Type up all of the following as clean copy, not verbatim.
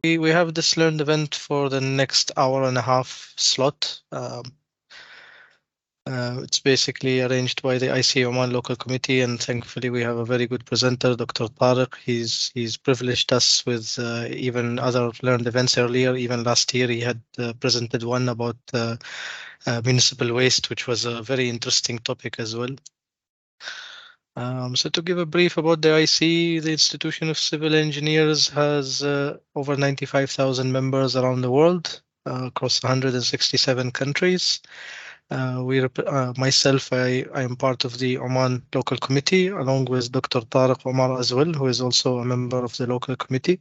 We have this learned event for the next hour and a half slot. It's basically arranged by the IC Oman local committee, and thankfully we have a very good presenter, Dr. Tariq. He's privileged us with even other learned events earlier. Even last year, he had presented one about municipal waste, which was a very interesting topic as well. So to give a brief about the IC, the Institution of Civil Engineers has over 95,000 members around the world across 167 countries. Myself, I am part of the Oman local committee along with Dr. Tariq Omar as well, who is also a member of the local committee.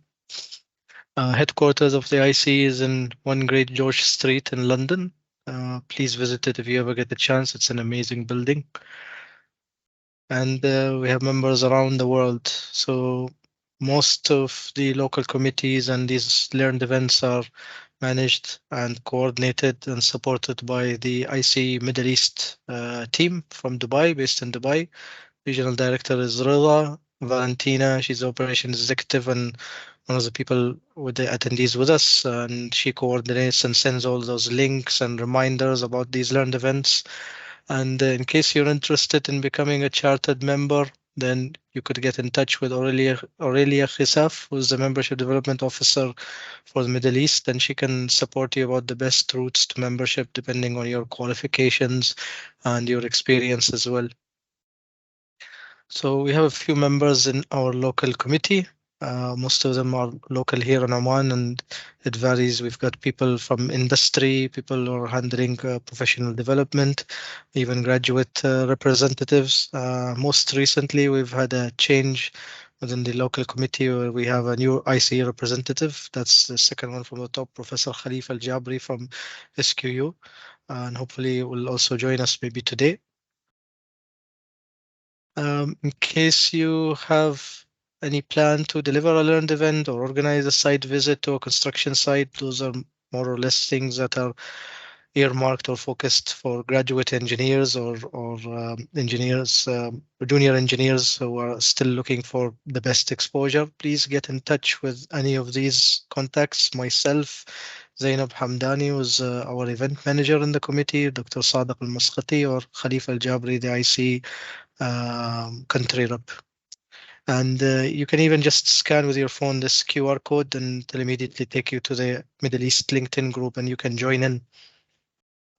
Headquarters of the IC is in 1 Great George Street in London. Please visit it if you ever get a chance. It's an amazing building. And we have members around the world. So most of the local committees and these learned events are managed and coordinated and supported by the IC Middle East team from Dubai, based in Dubai. Regional director is Rida. Valentina, she's operations executive and one of the people with the attendees with us, and she coordinates and sends all those links and reminders about these learned events. And in case you're interested in becoming a chartered member, then you could get in touch with Aurelia Khisaf, who's the membership development officer for the Middle East, and she can support you about the best routes to membership depending on your qualifications and your experience as well. So we have a few members in our local committee. Most of them are local here in Oman, and it varies. We've got people from industry, people who are handling professional development, even graduate representatives. Most recently, we've had a change within the local committee where we have a new IC representative. That's the second one from the top, Professor Khalif Al-Jabri from SQU, and hopefully will also join us maybe today. In case you have any plan to deliver a learned event or organize a site visit to a construction site, those are more or less things that are earmarked or focused for graduate engineers or engineers, junior engineers who are still looking for the best exposure. Please get in touch with any of these contacts. Myself, Zainab Hamdani, who's our event manager in the committee, Dr. Sadiq Al-Masqati, or Khalif Al-Jabri, the IC country rep. And you can even just scan with your phone this QR code and it'll immediately take you to the Middle East LinkedIn group and you can join in.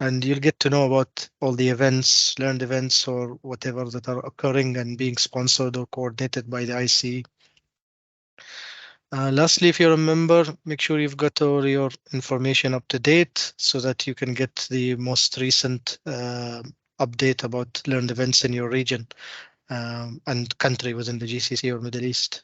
And you'll get to know about all the events, learned events, or whatever that are occurring and being sponsored or coordinated by the IC. Lastly, if you're a member, make sure you've got all your information up to date so that you can get the most recent update about learned events in your region. And country within the GCC or Middle East.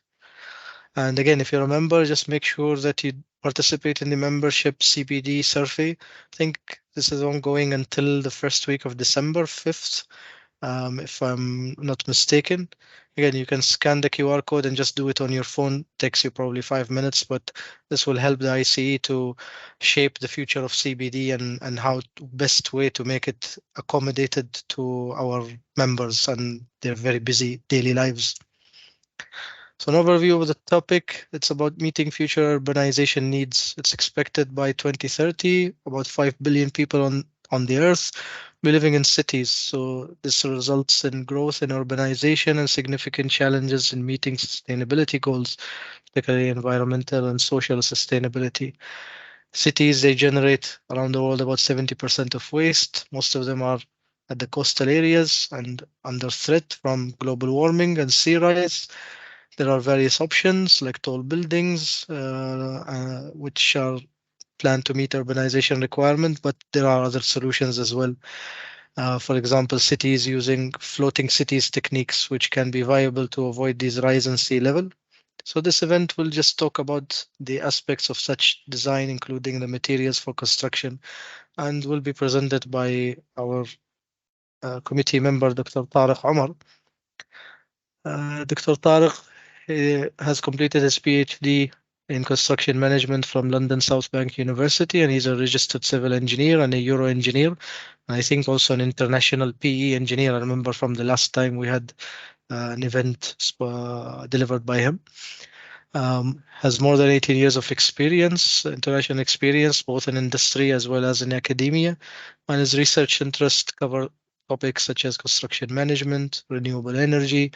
And again, if you're a member, just make sure that you participate in the membership CPD survey. I think this is ongoing until the first week of December 5th, if I'm not mistaken. Again, you can scan the QR code and just do it on your phone. Takes you probably 5 minutes, but this will help the ICE to shape the future of CBD and how best way to make it accommodated to our members and their very busy daily lives. So an overview of the topic, it's about meeting future urbanization needs. It's expected by 2030, about 5 billion people on the earth be living in cities. So this results in growth in urbanization and significant challenges in meeting sustainability goals, particularly environmental and social sustainability. Cities, they generate around the world about 70% of waste. Most of them are at the coastal areas and under threat from global warming and sea rise. There are various options like tall buildings, which are planned to meet urbanization requirements, but there are other solutions as well. For example, cities using floating cities techniques, which can be viable to avoid these rise in sea level. So this event will just talk about the aspects of such design, including the materials for construction, and will be presented by our committee member, Dr. Tariq Omar. Dr. Tariq has completed his PhD in construction management from London South Bank University, and he's a registered civil engineer and a Euro engineer. And I think also an international PE engineer. I remember from the last time we had an event delivered by him. Has more than 18 years of experience, international experience, both in industry as well as in academia. And his research interests cover topics such as construction management, renewable energy,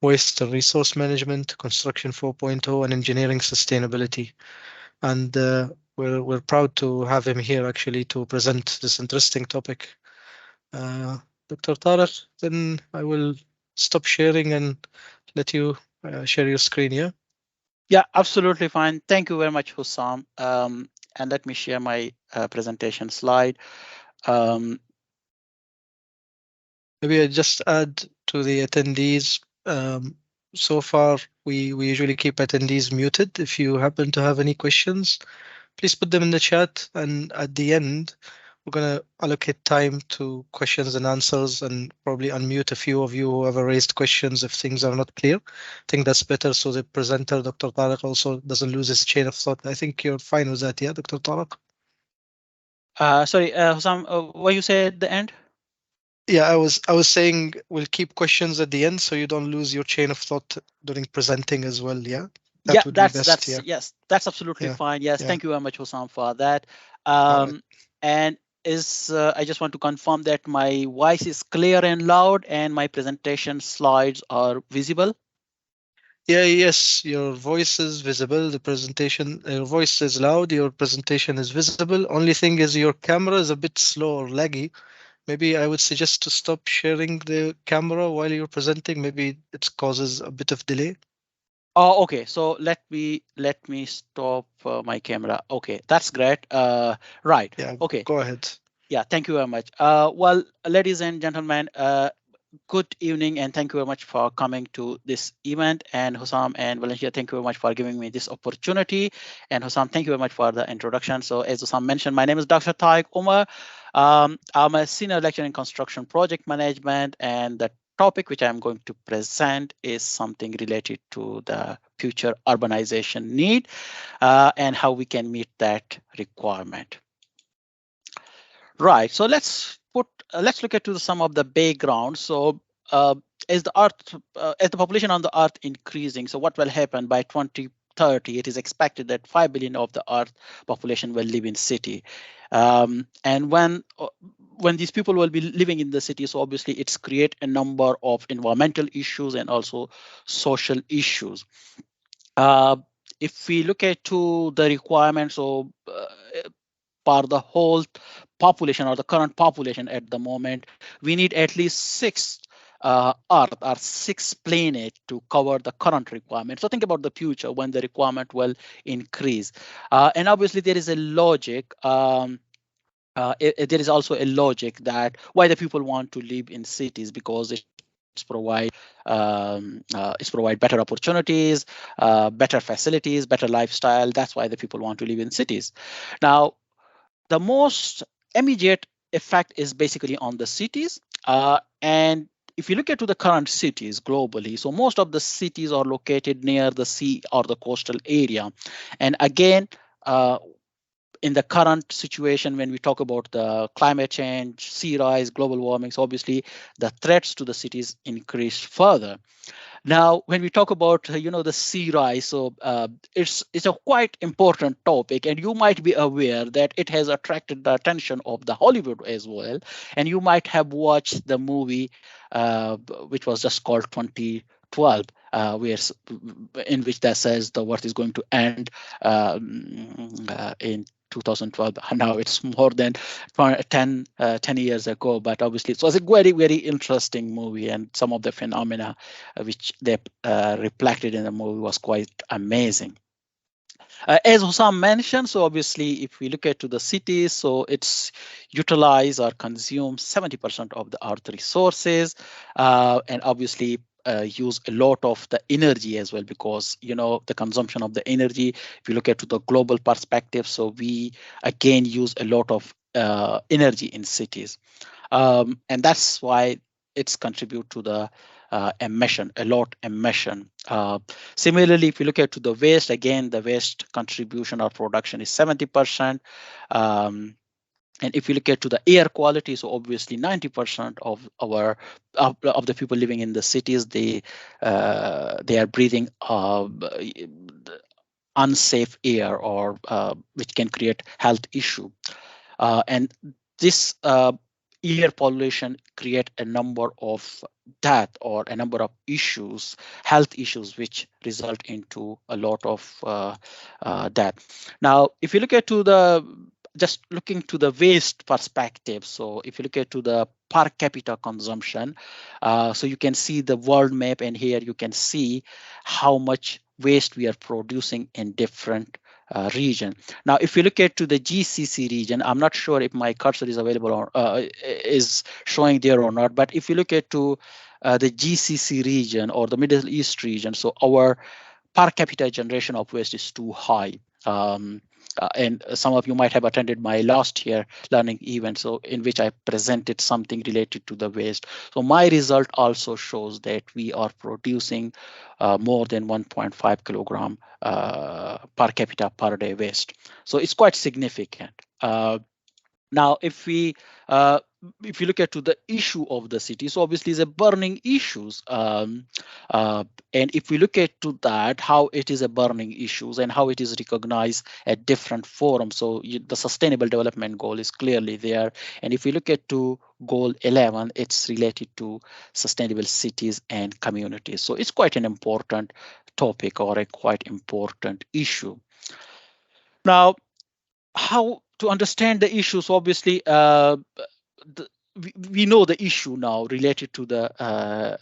waste and resource management, construction 4.0, and engineering sustainability. And we're proud to have him here actually to present this interesting topic. Uh, Dr. Tariq, then I will stop sharing and let you share your screen. Yeah. Yeah, absolutely fine. Thank you very much, Hussam. And let me share my presentation slide. Um, Maybe I just add to the attendees. So far, we usually keep attendees muted. If you happen to have any questions, please put them in the chat. And at the end, we're going to allocate time to questions and answers and probably unmute a few of you who have raised questions if things are not clear. I think that's better so the presenter, Dr. Tariq, also doesn't lose his chain of thought. I think you're fine with that, yeah, Dr. Tariq? Sorry, Hussam, what you said at the end? Yeah, I was saying we'll keep questions at the end so you don't lose your chain of thought during presenting as well. Yeah, Yeah, that would be best. that's Yeah, yes, that's absolutely yeah, fine. Yes, yeah. thank you very much, Hussam, for that. All right. And is I just want to confirm that my voice is clear and loud, and my presentation slides are visible. Yeah, yes, your voice is visible. The presentation, your voice is loud. Your presentation is visible. Only thing is your camera is a bit slow or laggy. Maybe I would suggest to stop sharing the camera while you're presenting. Maybe it causes a bit of delay. Oh, okay. So let me stop my camera. Okay, that's great. Right. Yeah, Okay. go ahead. Yeah. Thank you very much. Well, ladies and gentlemen, good evening and thank you very much for coming to this event. And Hussam and Valencia, thank you very much for giving me this opportunity. And Hussam, thank you very much for the introduction. So as Hussam mentioned, my name is Dr. Taik Umar. I'm a senior lecturer in construction project management, and the topic which I'm going to present is something related to the future urbanization need and how we can meet that requirement. Right. So let's look at to some of the background. So uh, as the population on the earth increasing, so what will happen by 2030? It is expected that 5 billion of the earth population will live in city, and when these people will be living in the city, so obviously it's create a number of environmental issues and also social issues. Uh, if we look at to the requirements, so for the whole population or the current population at the moment, we need at least six Earth or six planets to cover the current requirement. So think about the future when the requirement will increase. And obviously there is a logic. There is also a logic that why the people want to live in cities because it's provide better opportunities, better facilities, better lifestyle. That's why the people want to live in cities. Now, the most immediate effect is basically on the cities. And if you look at to the current cities globally, so most of the cities are located near the sea or the coastal area. And again, in the current situation, when we talk about the climate change, sea rise, global warming, so obviously the threats to the cities increase further. Now, when we talk about the sea rise, so it's a quite important topic, and you might be aware that it has attracted the attention of the Hollywood as well. And you might have watched the movie, which was just called 2012, in which that says the world is going to end in 2012. Now it's more than 10 years ago, but obviously it was a very, very interesting movie, and some of the phenomena which they reflected in the movie was quite amazing. As Hussam mentioned, so obviously if we look at to the cities, so it's utilize or consume 70% of the earth resources, and obviously use a lot of the energy as well, because the consumption of the energy, if you look at to the global perspective, so we again use a lot of energy in cities, and that's why it's contribute to the emission, a lot emission. Similarly, if you look at to the waste, again, the waste contribution or production is 70%. And if you look at to the air quality, so obviously 90% of the people living in the cities, they are breathing unsafe air or which can create health issue. And this air pollution create a number of death or a number of issues, health issues, which result into a lot of death. Now, if you look at to the just looking to the waste perspective, so if you look at to the per capita consumption, so you can see the world map, and here you can see how much waste we are producing in different region. Now, if you look at to the GCC region, I'm not sure if my cursor is available or is showing there or not, but if you look at to the GCC region or the Middle East region, so our per capita generation of waste is too high. And some of you might have attended my last year learning event, so in which I presented something related to the waste. So my result also shows that we are producing more than 1.5 kilogram per capita per day waste. So it's quite significant. Now, if you look at to the issue of the city, so obviously it's a burning issues. And if we look at to that, how it is a burning issues and how it is recognized at different forums. So the sustainable development goal is clearly there. And if we look at to goal 11, it's related to sustainable cities and communities. So it's quite an important topic or a quite important issue. Now, how to understand the issues? Obviously, we know the issue now related to the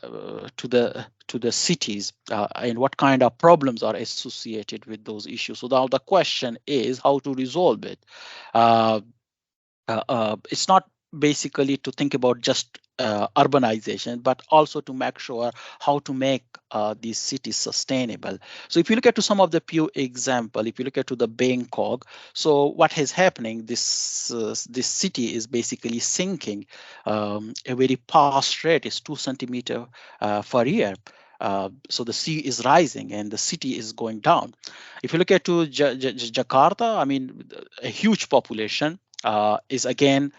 cities and what kind of problems are associated with those issues. So now the question is how to resolve it. It's not basically to think about just urbanization, but also to make sure how to make these cities sustainable. So if you look at to some of the few example, if you look at to the Bangkok, so what is happening, this city is basically sinking. A very fast rate is 2 centimeter per year. So the sea is rising and the city is going down. If you look at to Jakarta, I mean, a huge population is again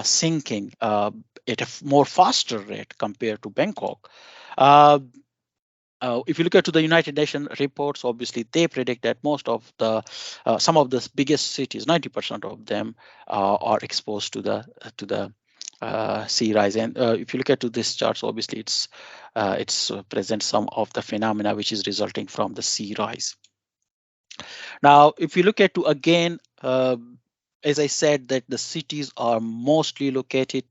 sinking at a more faster rate compared to Bangkok. If you look at to the United Nations reports, obviously they predict that most of the some of the biggest cities, 90% of them are exposed to the sea rise. And if you look at to this chart, so obviously it's present some of the phenomena which is resulting from the sea rise. Now, if you look at to again, as I said, that the cities are mostly located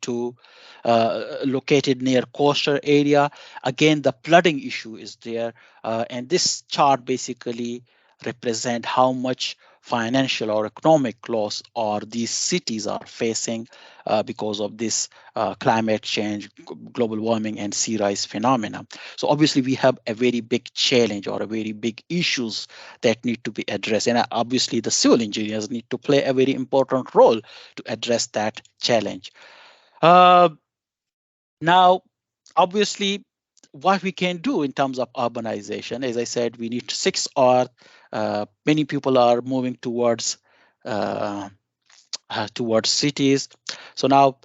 near coastal area. Again, the flooding issue is there, and this chart basically represent how much financial or economic loss or these cities are facing because of this climate change, global warming, and sea rise phenomena. So obviously we have a very big challenge or a very big issues that need to be addressed, and obviously the civil engineers need to play a very important role to address that challenge. Now, obviously, what we can do in terms of urbanization, as I said, we need 6R. Many people are moving towards cities. So now,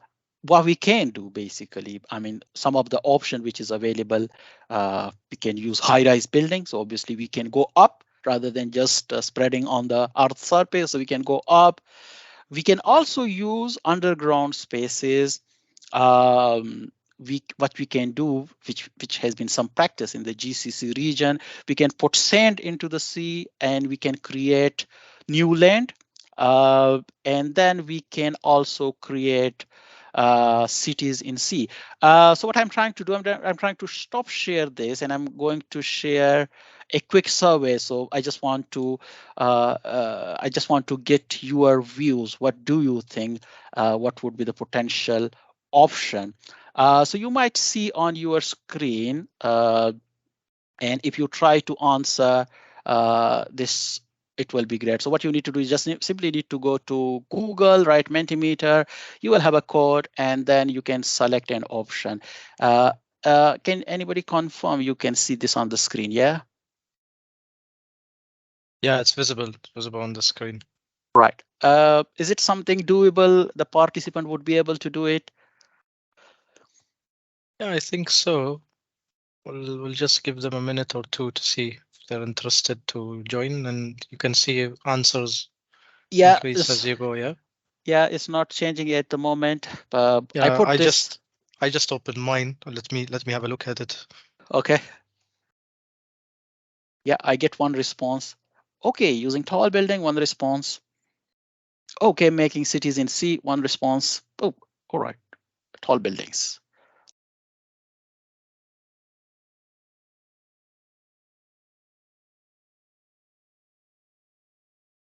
what we can do basically, I mean, some of the option which is available, we can use high-rise buildings. So obviously, we can go up rather than just spreading on the earth surface. So we can go up. We can also use underground spaces. What we can do, which has been some practice in the GCC region, we can put sand into the sea and we can create new land, and then we can also create cities in sea. So what I'm trying to do, I'm trying to stop share this, and I'm going to share a quick survey. So I just want to get your views. What do you think? What would be the potential option? So you might see on your screen, and if you try to answer this, it will be great. So what you need to do is just simply need to go to Google, write Mentimeter. You will have a code, and then you can select an option. Can anybody confirm you can see this on the screen? Yeah. Yeah, it's visible. It's visible on the screen. Right. Is it something doable? The participant would be able to do it? Yeah, I think so. We'll just give them a minute or two to see if they're interested to join, and you can see answers Yeah, increase as you go. Yeah. yeah, it's not changing at the moment. I Yeah. put this. I just opened mine. Let me have a look at it. Okay. Yeah, I get one response. Okay, using tall building, one response. Okay, making cities in C, one response. Oh, all right, tall buildings.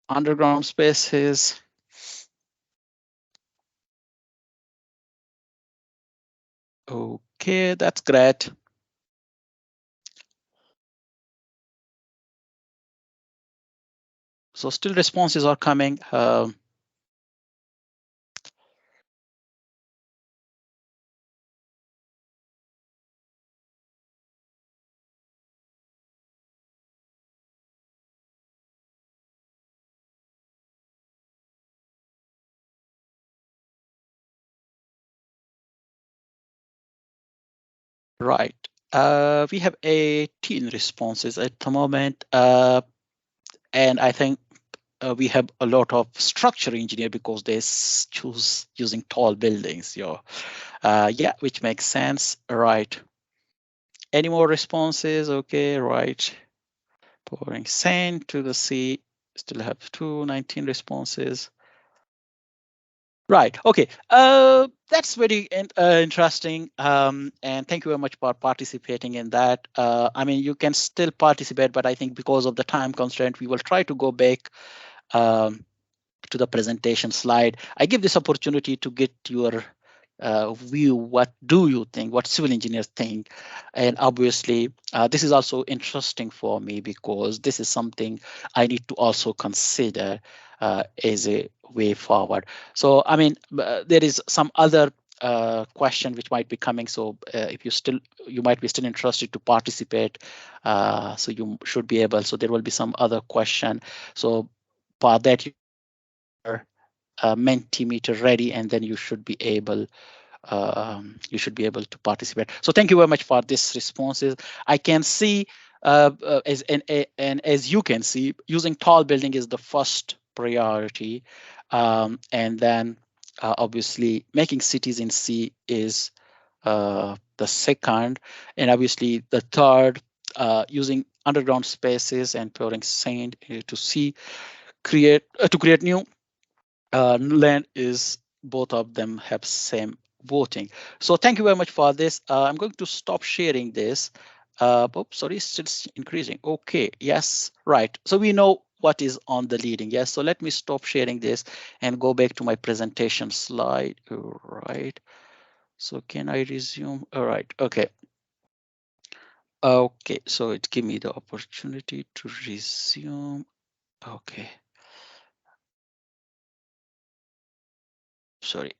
Underground spaces. Okay, that's great. So still responses are coming. Right. We have 18 responses at the moment. And I think we have a lot of structure engineer because they choose using tall buildings. Yeah, which makes sense. Right. Any more responses? Okay, right. Pouring sand to the sea. Still have 19 responses. Right. Okay. That's very interesting. And thank you very much for participating in that. I mean, you can still participate, but I think because of the time constraint, we will try to go back um, to the presentation slide. I give this opportunity to get your view. What do you think? What civil engineers think? And obviously, this is also interesting for me because this is something I need to also consider as a way forward. So, I mean, there is some other question which might be coming. So, if you might be still interested to participate. So you should be able. So there will be some other question. So for that, Mentimeter ready, and then you should be able to participate. So thank you very much for this responses. I can see and as you can see, using tall building is the first priority, and then obviously making cities in C is the second, and obviously the third, using underground spaces and pouring sand to C to create new land is both of them have same voting. So thank you very much for this. I'm going to stop sharing this. Oops, sorry, still increasing. Okay, yes, right. So we know what is on the leading. Yes, so let me stop sharing this and go back to my presentation slide. All right. So can I resume? All right. Okay. Okay. So it give me the opportunity to resume. Okay. Sorry.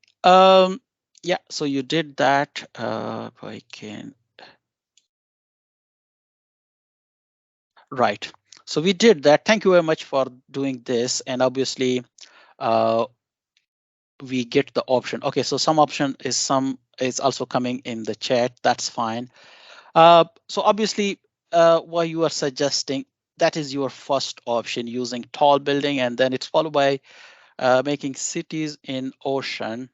Yeah, so you did that. If I can, right. So we did that. Thank you very much for doing this. And obviously, uh, we get the option. Okay, so some is also coming in the chat. That's fine. So obviously, what you are suggesting, that is your first option using tall building, and then it's followed by making cities in ocean,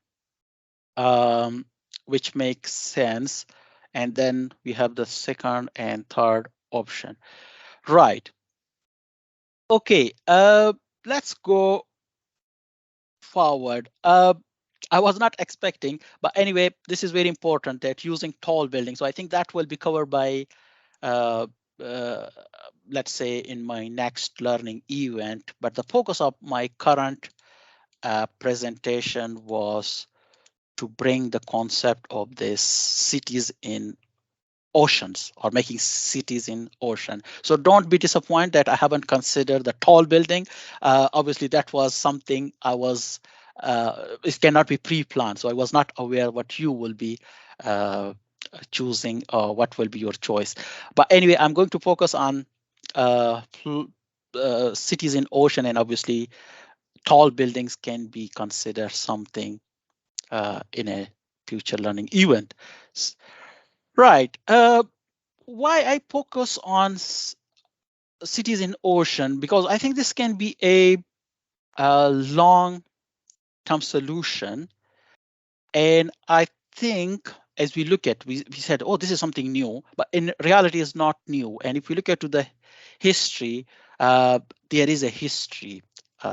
um, which makes sense. And then we have the second and third option. Right. Okay. Let's go forward. I was not expecting, but anyway, this is very important that using tall buildings. So I think that will be covered by, uh, uh, let's say, in my next learning event. But the focus of my current presentation was to bring the concept of this cities in oceans or making cities in ocean. So don't be disappointed that I haven't considered the tall building. Obviously, that was something it cannot be pre-planned. So I was not aware what you will be uh, choosing or what will be your choice. But anyway, I'm going to focus on cities in ocean, and obviously tall buildings can be considered something in a future learning event. Right. Why I focus on cities in ocean, because I think this can be a long-term solution. And I think as we look at, we said, oh, this is something new, but in reality it's not new. And if we look at to the history, there is a history.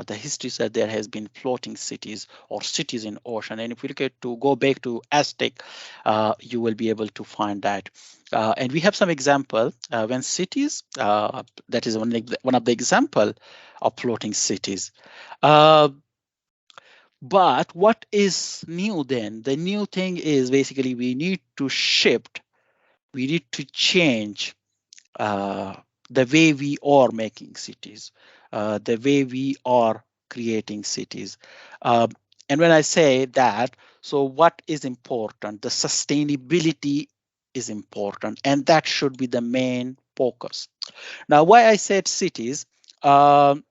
The history said there has been floating cities or cities in ocean. And if we look at to go back to Aztec, you will be able to find that. And we have some example when cities, that is one of the example of floating cities. Uh, but what is new then? The new thing is basically we need to shift, we need to change uh, the way we are making cities, the way we are creating cities. Uh, and when I say that, so what is important? The sustainability is important, and that should be the main focus. Now, why I said cities, um,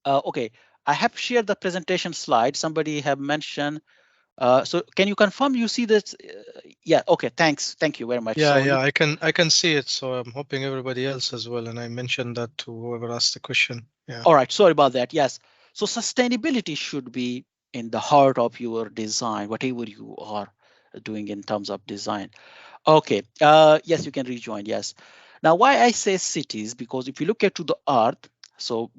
okay, I have shared the presentation slide. Somebody have mentioned. So can you confirm you see this? Yeah, okay, thanks. Thank you very much. Yeah, So yeah, you, I can see it. So I'm hoping everybody else as well. And I mentioned that to whoever asked the question. Yeah. all right, sorry about that. Yes. So sustainability should be in the heart of your design, whatever you are doing in terms of design. Okay, yes, you can rejoin, yes. Now, why I say cities, because if you look at to the earth, so,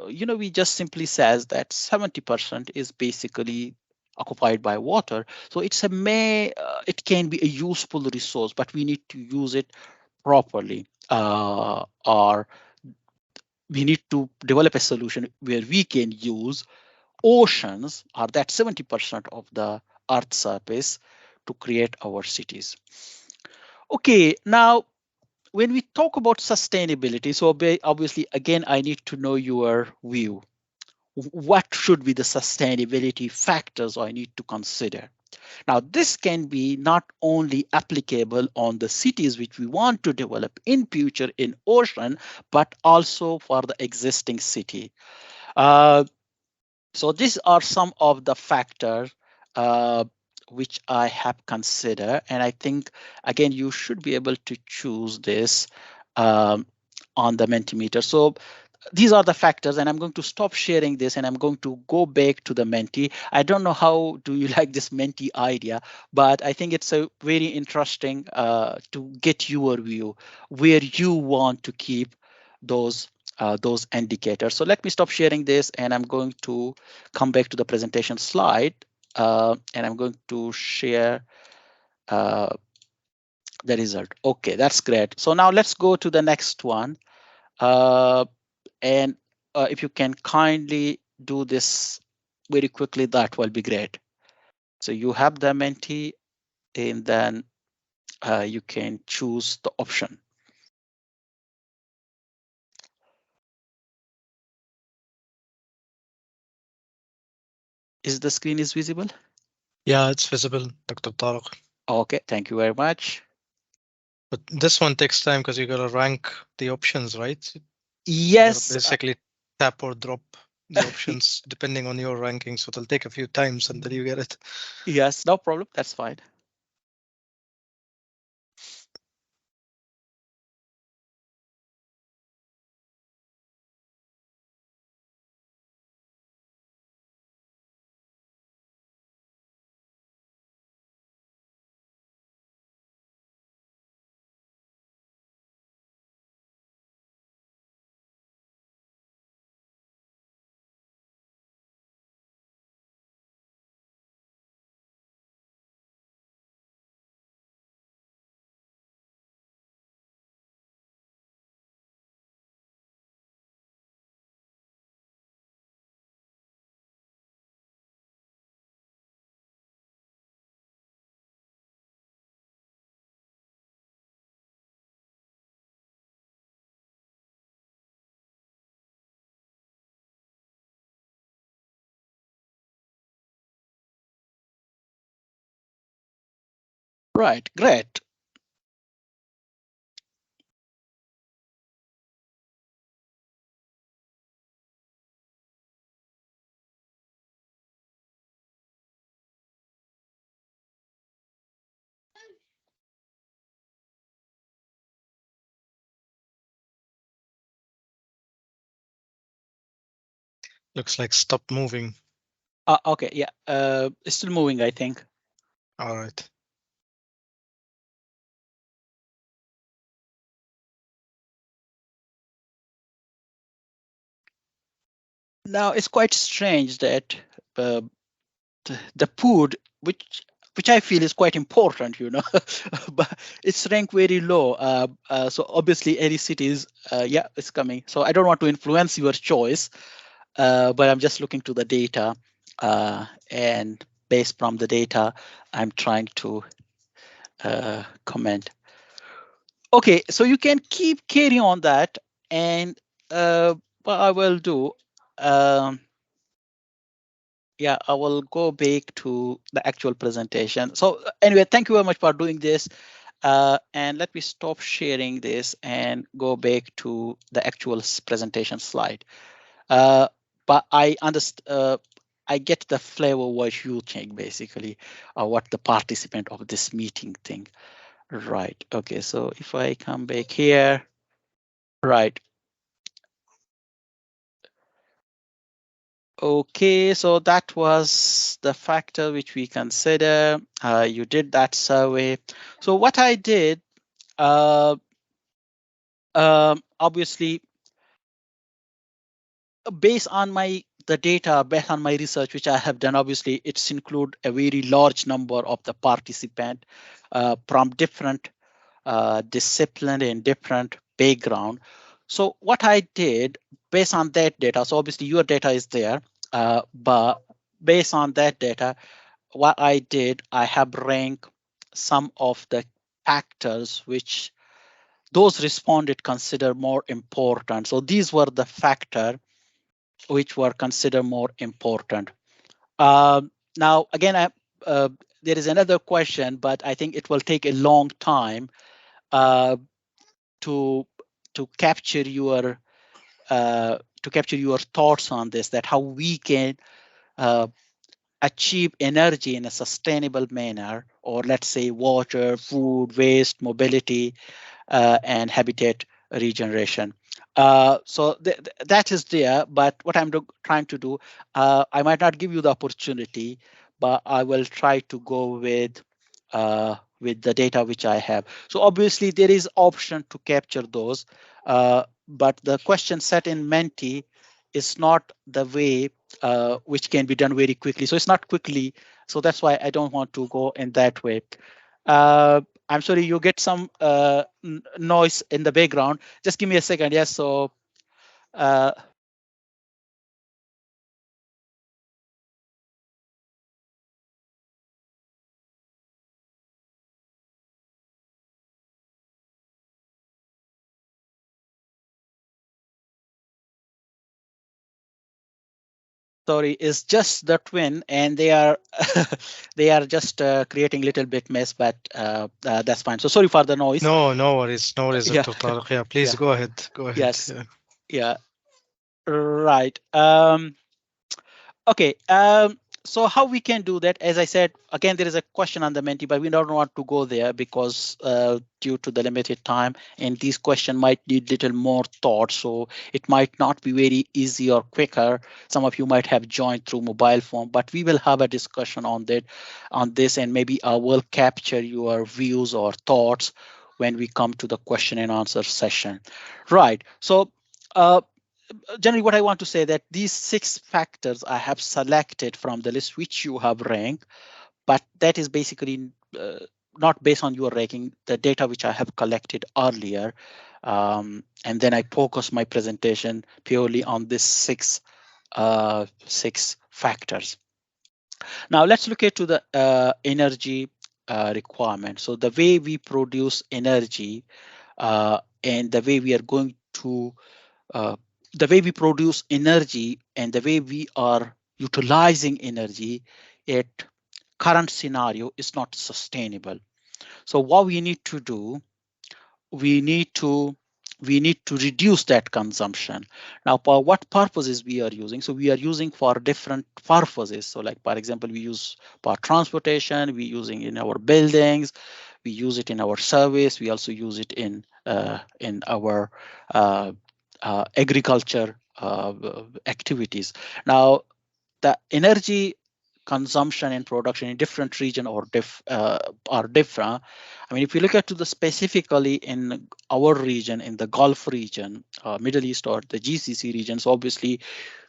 we just simply says that 70% is basically occupied by water. So it can be a useful resource, but we need to use it properly. Or we need to develop a solution where we can use oceans or that 70% of the earth surface to create our cities. Okay, now when we talk about sustainability, so obviously, again, I need to know your view. What should be the sustainability factors I need to consider? Now, this can be not only applicable on the cities which we want to develop in future in ocean, but also for the existing city. Uh, so these are some of the factors uh, which I have considered, and I think again you should be able to choose this um, on the Mentimeter. So these are the factors, and I'm going to stop sharing this and I'm going to go back to the Menti. I don't know how do you like this Menti idea, but I think it's a very interesting to get your view where you want to keep those indicators. So let me stop sharing this and I'm going to come back to the presentation slide and I'm going to share uh, the result. Okay, that's great. So now let's go to the next one. Uh, and if you can kindly do this very quickly, that will be great. So you have the Menti and then you can choose the option. Is the screen is visible? Yeah, it's visible, Dr. Tariq. Okay, thank you very much. But this one takes time because you gotta rank the options, right? You gotta Yes, basically tap or drop the options depending on your ranking. So it'll take a few times until you get it. yes, no problem. That's fine. Right, great. Looks like stop moving. Okay, yeah, it's still moving, I think. All right. Now it's quite strange that uh, the food, which I feel is quite important, but it's ranked very low. So obviously any cities, yeah, it's coming. So I don't want to influence your choice, but I'm just looking to the data, and based from the data, I'm trying to comment. Okay, so you can keep carry on that, and what I will do. Um, yeah, I will go back to the actual presentation. So anyway, thank you very much for doing this. And let me stop sharing this and go back to the actual presentation slide. But I understand, I get the flavor what you think basically, what the participant of this meeting think. Right. Okay. So if I come back here, right. Okay, so that was the factor which we consider. You did that survey. So what I did, uh, obviously, based on the data, based on my research, which I have done, obviously, it's include a very large number of the participant from different discipline and different background. So what I did based on that data, so obviously your data is there, but based on that data, what I did, I have ranked some of the factors which those responded consider more important. So these were the factor which were considered more important. Now, again, there is another question, but I think it will take a long time uh, to to capture your thoughts on this. That how we can uh, achieve energy in a sustainable manner, or let's say water, food, waste, mobility, and habitat regeneration. So that is there, but what I'm trying to do, I might not give you the opportunity, but I will try to go with the data which I have. So obviously there is option to capture those, but the question set in Menti is not the way which can be done very quickly. So it's not quickly. So that's why I don't want to go in that way. Uh, I'm sorry, you get some noise in the background. Just give me a second. Yes. So uh, sorry, it's just the twin, and they are they are just creating a little bit mess, but that's fine. So sorry for the noise. No, no worries. No worries, Yeah. Dr. Tariq. Yeah, please Yeah. go ahead. Go ahead. Yes. Yeah. Yeah. Right. Okay, so how we can do that? As I said, again, there is a question on the Menti, but we don't want to go there because due to the limited time, and these question might need little more thought, so it might not be very easy or quicker. Some of you might have joined through mobile phone, but we will have a discussion on that, on this, and maybe I will capture your views or thoughts when we come to the question and answer session. Right. So. Generally what I want to say that these 6 factors I have selected from the list which you have ranked, but that is basically not based on your ranking, the data which I have collected earlier. And then I focus my presentation purely on these 6 factors. Now let's look into the energy requirement. So the way we produce energy and the way we are going to uh, the way we produce energy and the way we are utilizing energy at current scenario is not sustainable. So what we need to do, we need to we need to reduce that consumption. Now for what purposes we are using, so we are using for different purposes. So like for example, we use for transportation, we using in our buildings, we use it in our service, we also use it in our agriculture activities. Now, the energy consumption and production in different region are different. I mean, if you look at to the specifically in our region, in the Gulf region, Middle East or the GCC regions, obviously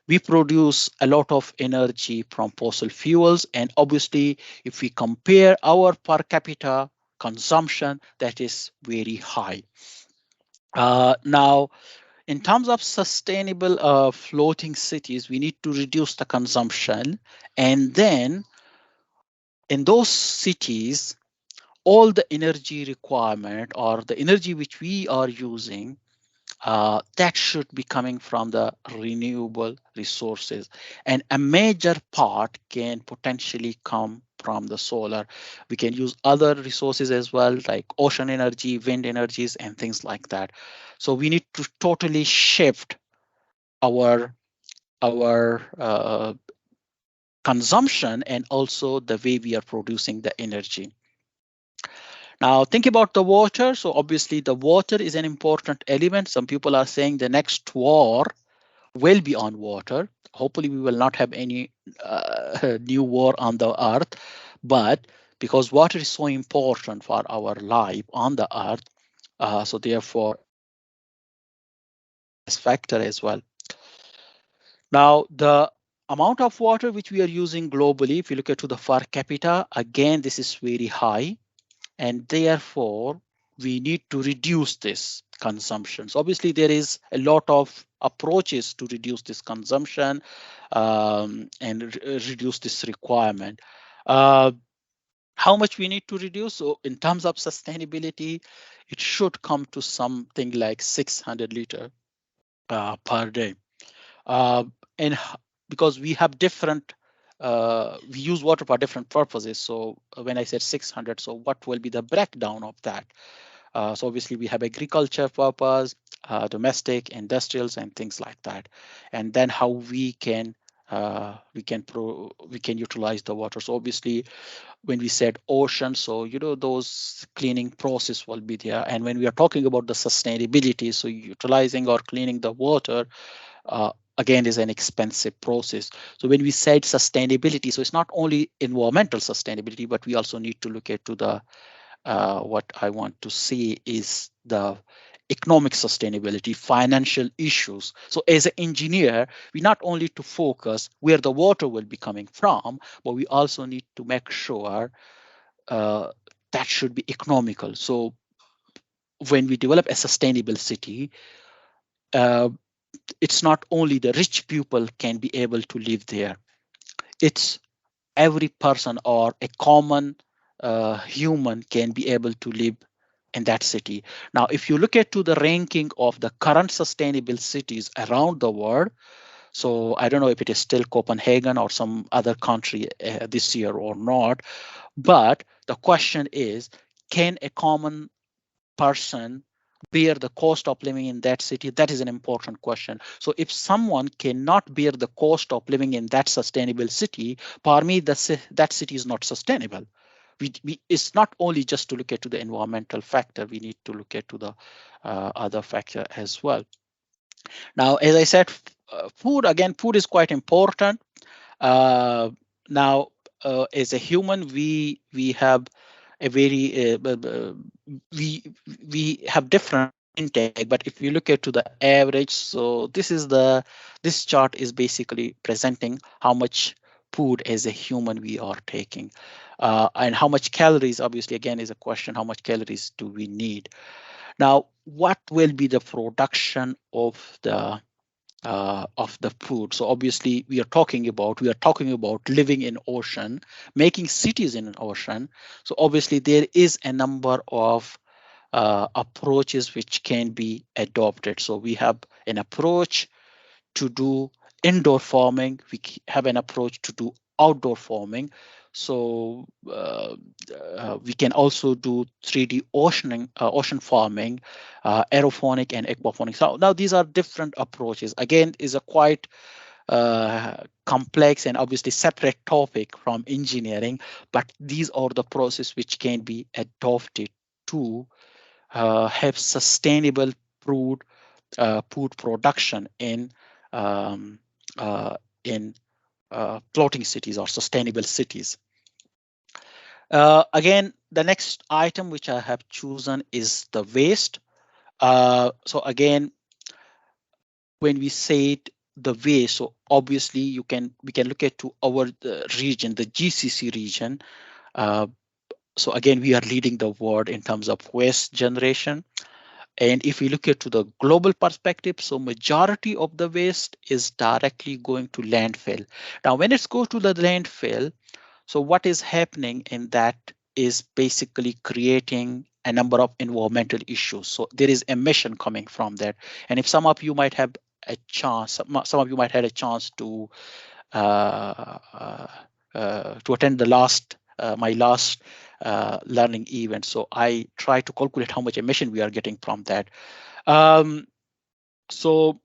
we produce a lot of energy from fossil fuels, and obviously if we compare our per capita consumption, that is very high. Now, in terms of sustainable floating cities, we need to reduce the consumption. And then in those cities, all the energy requirement or the energy which we are using, that should be coming from the renewable resources. And a major part can potentially come from the solar. We can use other resources as well, like ocean energy, wind energies, and things like that. So we need to totally shift our consumption and also the way we are producing the energy. Now think about the water. So obviously the water is an important element. Some people are saying the next war will be on water. Hopefully we will not have any new war on the earth, but because water is so important for our life on the earth, so therefore this factor as well. Now, the amount of water which we are using globally, if you look at to the per capita, again, this is very high, and therefore we need to reduce this consumption. So obviously there is a lot of approaches to reduce this consumption and reduce this requirement. Uh, how much we need to reduce? So in terms of sustainability, it should come to something like 600 liter per day. uh, and because we have different we use water for different purposes. So when I said 600, so what will be the breakdown of that? So obviously we have agriculture purpose, domestic, industrials, and things like that. And then how we can utilize the water. So obviously when we said ocean, so those cleaning process will be there. And when we are talking about the sustainability, so utilizing or cleaning the water, again, is an expensive process. So when we said sustainability, so it's not only environmental sustainability, but we also need to look at to the what I want to see is the economic sustainability, financial issues. So as an engineer, we not only to focus where the water will be coming from, but we also need to make sure uh, that should be economical. So when we develop a sustainable city, uh, it's not only the rich people can be able to live there. It's every person or a common human can be able to live in that city. Now, if you look at to the ranking of the current sustainable cities around the world, so I don't know if it is still Copenhagen or some other country this year or not, but the question is, can a common person bear the cost of living in that city? That is an important question. So if someone cannot bear the cost of living in that sustainable city, for me, that city is not sustainable. It's not only just to look at to the environmental factor, we need to look at to the other factor as well. Now, as I said, food is quite important. Uh, now, as a human, we have a very we have different intake, but if you look at to the average, so this chart is basically presenting how much food as a human we are taking, and how much calories. Obviously, again, is a question: how much calories do we need? Now, what will be the production of the food? So obviously we are talking about living in ocean, making cities in an ocean. So obviously there is a number of approaches which can be adopted. So we have an approach to do indoor farming. Have an approach to do outdoor farming. So we can also do 3D ocean farming, aeroponic and aquaponics. So now these are different approaches. Again, is a quite complex and obviously separate topic from engineering, but these are the process which can be adopted to have sustainable food food production in um, in floating cities or sustainable cities. Again, the next item which I have chosen is the waste. So again, when we say the waste, so obviously we can look at to our region, the GCC region. Uh, so again, we are leading the world in terms of waste generation. And if we look at to the global perspective, so majority of the waste is directly going to landfill. Now, when it's go to the landfill, so what is happening in that is basically creating a number of environmental issues. So there is emission coming from that. And if some of you might have a chance, some of you might have a chance uh, uh, to attend the last my last learning event. So I try to calculate how much emission we are getting from that. Um, so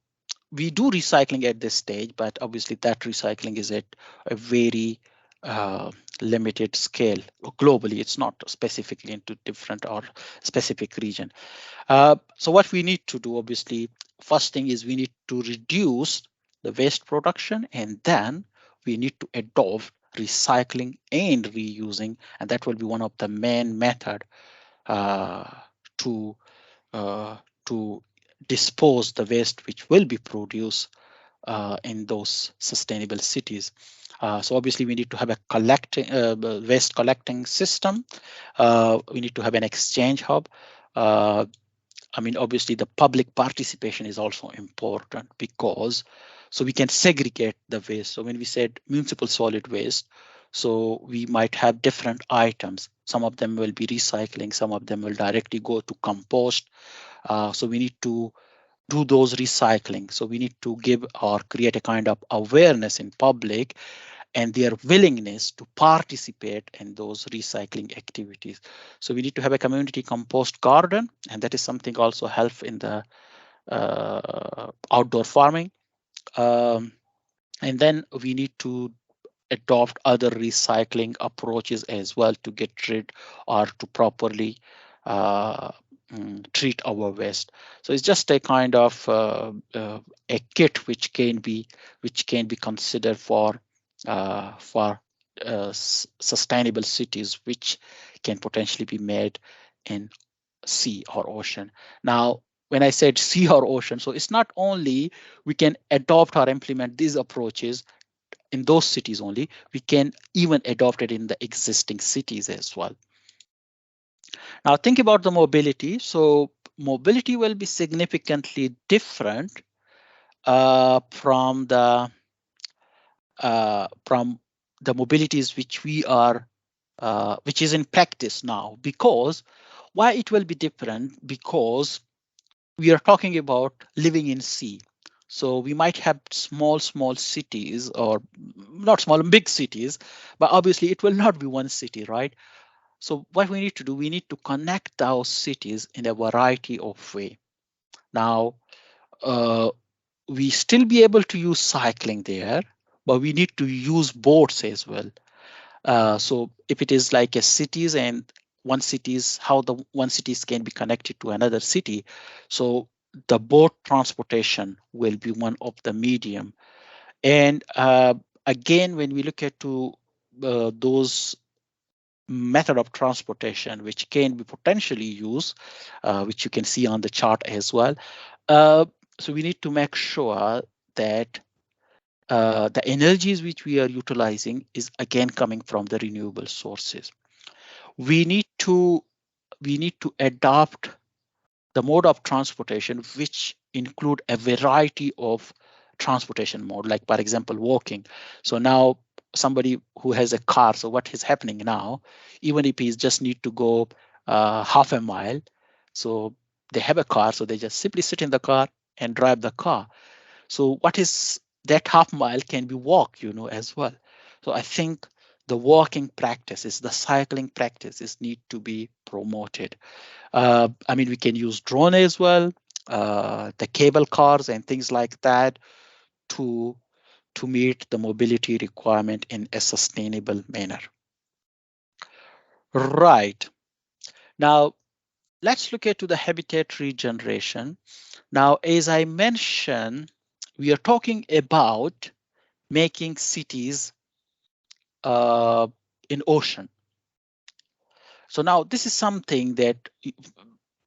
we do recycling at this stage, but obviously that recycling is at a very uh, limited scale globally. It's not specifically into different or specific region. So what we need to do, obviously, first thing is we need to reduce the waste production, and then we need to adopt recycling and reusing, and that will be one of the main method uh, to uh, to dispose the waste which will be produced in those sustainable cities. So obviously we need to have a collecting waste collecting system. We need to have an exchange hub. Uh, I mean, obviously the public participation is also important because so we can segregate the waste. So when we said municipal solid waste, so we might have different items. Some of them will be recycling, some of them will directly go to compost. So we need to do those recycling. So we need to give or create a kind of awareness in public and their willingness to participate in those recycling activities. So we need to have a community compost garden, and that is something also help in the outdoor farming. Um, and then we need to adopt other recycling approaches as well to get rid or to properly uh, treat our waste. So it's just a kind of a kit which can be considered for sustainable cities, which can potentially be made in sea or ocean. Now, when I said sea or ocean, so it's not only we can adopt or implement these approaches in those cities only, we can even adopt it in the existing cities as well. Now think about the mobility. So mobility will be significantly different from the mobilities which we are which is in practice now. Because why it will be different? Because we are talking about living in sea. So we might have small cities, or not small, big cities, but obviously it will not be one city, right? So what we need to do, we need to connect those cities in a variety of way. Now, uh, we still be able to use cycling there, but we need to use boats as well. So if it is like a cities and one cities, how the one cities can be connected to another city. So the boat transportation will be one of the medium. And again, when we look at to those method of transportation which can be potentially used, which you can see on the chart as well. Uh, so we need to make sure that the energies which we are utilizing is again coming from the renewable sources. We need to adopt the mode of transportation which include a variety of transportation mode, like for example walking. So now somebody who has a car, so what is happening now, even if he just need to go half a mile, so they have a car, so they just simply sit in the car and drive the car. So what is that half mile can be walk, as well. So I think the walking practices, the cycling practices need to be promoted. I mean, we can use drone as well, the cable cars and things like that to meet the mobility requirement in a sustainable manner. Right. Now, let's look at to the habitat regeneration. Now, as I mentioned, we are talking about making cities uh, in ocean. So now this is something that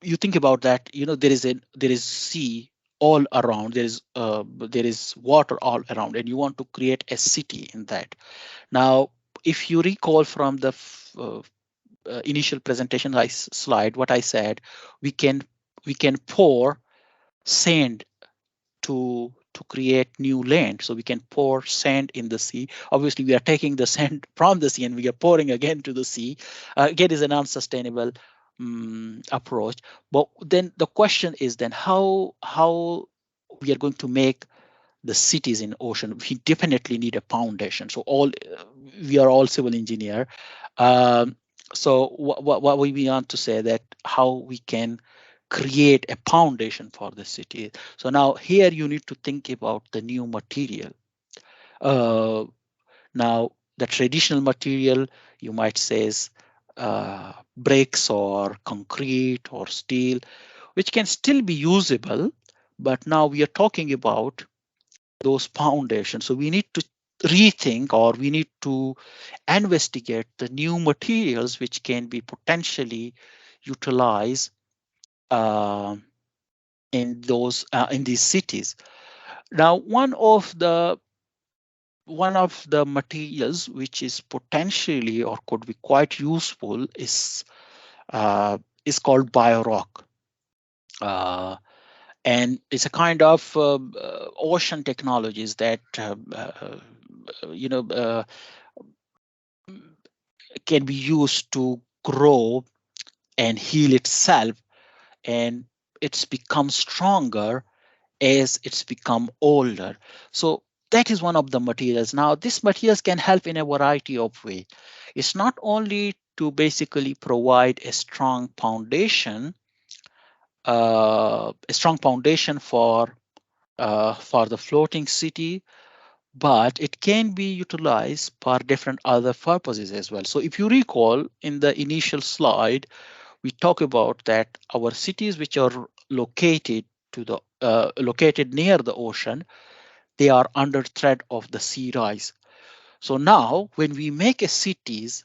you think about that, there is sea all around, there is water all around, and you want to create a city in that. Now, if you recall from the initial presentation slide, what I said, we can pour sand to create new land. So we can pour sand in the sea. Obviously, we are taking the sand from the sea and we are pouring again to the sea. Again, is an unsustainable approach. But then the question is then how we are going to make the cities in ocean. We definitely need a foundation. So we are all civil engineer. Um, so what we want to say that how we can create a foundation for the city. So now here you need to think about the new material. Uh, Now the traditional material you might say is bricks or concrete or steel, which can still be usable, but now we are talking about those foundations. So we need to rethink, or we need to investigate the new materials which can be potentially utilized uh, in these cities. Now, one of the materials which is potentially or could be quite useful is called biorock. Uh, and it's a kind of ocean technologies that you know uh, can be used to grow and heal itself, and it's become stronger as it's become older. So that is one of the materials. Now these materials can help in a variety of ways. It's not only to basically provide a strong foundation for the floating city, but it can be utilized for different other purposes as well. So if you recall in the initial slide, we talk about that our cities which are located near the ocean, they are under threat of the sea rise. So now when we make a cities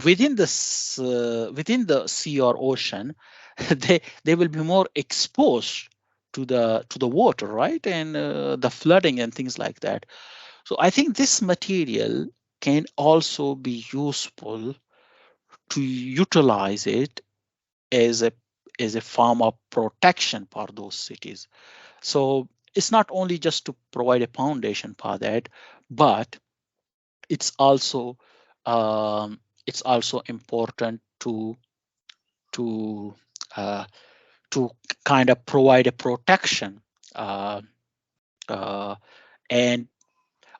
within the sea or ocean, they will be more exposed to the water, right, and the flooding and things like that. So I think this material can also be useful to utilize it as a form of protection for those cities. So it's not only just to provide a foundation for that, but it's also um, it's also important to uh, to kind of provide a protection. Uh, uh, and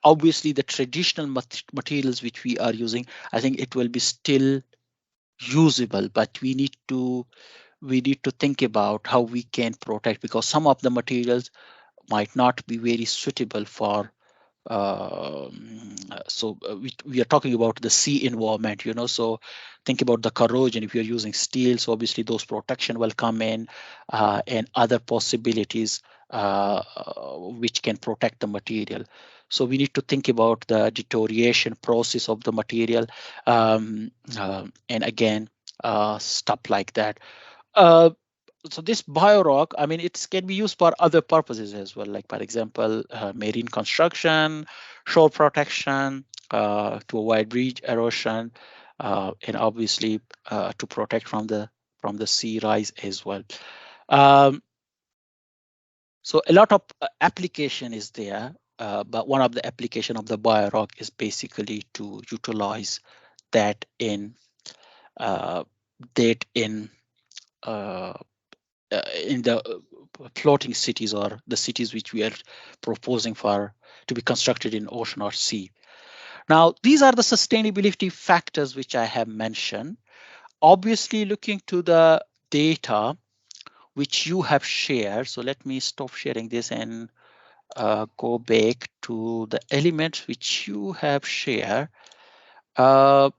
obviously the traditional materials which we are using, I think it will be still usable, but we need to think about how we can protect, because some of the materials might not be very suitable for we are talking about the sea environment, so think about the corrosion. If you're using steel, so obviously those protection will come in, and other possibilities which can protect the material. So we need to think about the deterioration process of the material, and again, stuff like that. uh, so this biorock, I mean, it can be used for other purposes as well, like for example, marine construction, shore protection, to avoid breach erosion, and obviously to protect from the sea rise as well. Um, so a lot of application is there, but one of the application of the biorock is basically to utilize that in uh, that uh, in the floating cities, or the cities which we are proposing for to be constructed in ocean or sea. Now, these are the sustainability factors which I have mentioned. Obviously, looking to the data which you have shared. So let me stop sharing this and go back to the elements which you have shared. Uh,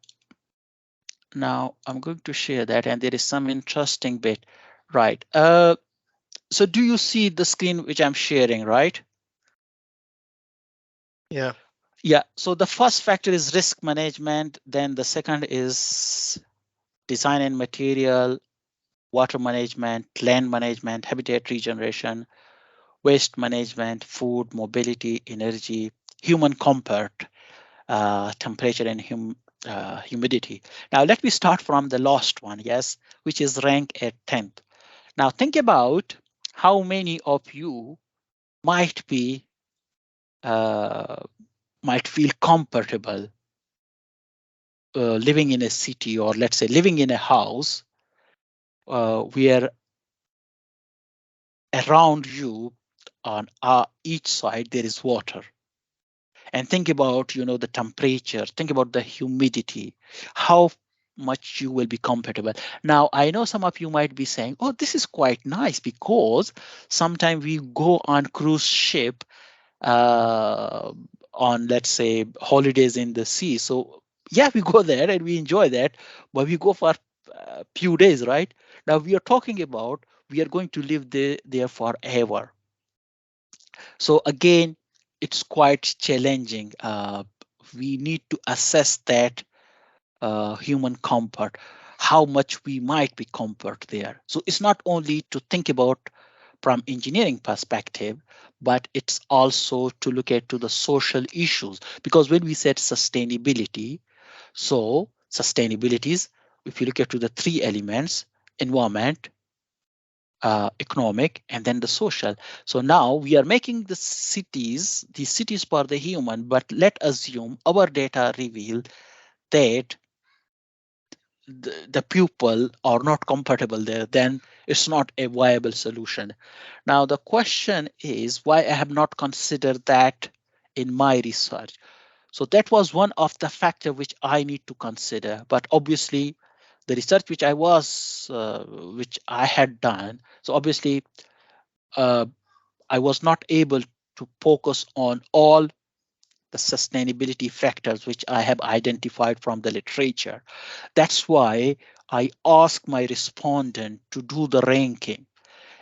Now I'm going to share that, and there is some interesting bit, right? So do you see the screen which I'm sharing, right? Yeah. Yeah, so the first factor is risk management. Then the second is design and material, water management, land management, habitat regeneration, waste management, food, mobility, energy, human comfort, temperature and humidity. Now let me start from the last one, yes, which is rank at 10th. Now think about how many of you might be uh, might feel comfortable living in a city, or let's say living in a house where around you on each side there is water. And think about, you know, the temperature, think about the humidity, how much you will be comfortable. Now I know some of you might be saying, oh, this is quite nice, because sometimes we go on cruise ship uh, on, let's say, holidays in the sea. So yeah, we go there and we enjoy that, but we go for a few days, right? Now we are talking about we are going to live there forever. So again, it's quite challenging. We need to assess that human comfort, how much we might be comfort there. So it's not only to think about from engineering perspective, but it's also to look at to the social issues. Because when we said sustainability, so sustainability is, if you look at to the three elements: environment, economic, and then the social. So now we are making the cities for the human, but let assume our data reveal that the people are not compatible there, then it's not a viable solution. Now the question is why I have not considered that in my research. So that was one of the factor which I need to consider. But obviously the research which I had done, so obviously uh, I was not able to focus on all the sustainability factors which I have identified from the literature. That's why I asked my respondent to do the ranking.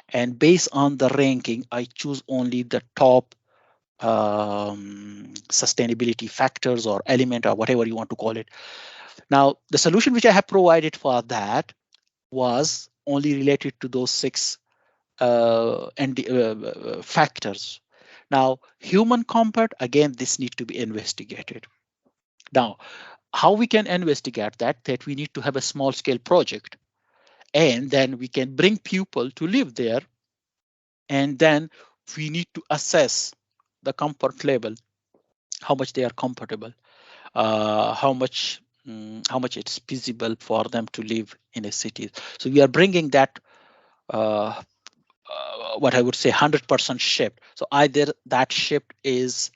And based on the ranking, I choose only the top sustainability factors or element or whatever you want to call it. Now, the solution which I have provided for that was only related to those six factors. Now, human comfort, again, this need to be investigated. Now, how we can investigate that we need to have a small scale project, and then we can bring people to live there, and then we need to assess the comfort level, how much they are comfortable, how much it's feasible for them to live in a city. So we are bringing that what I would say 100% shift. So either that shift is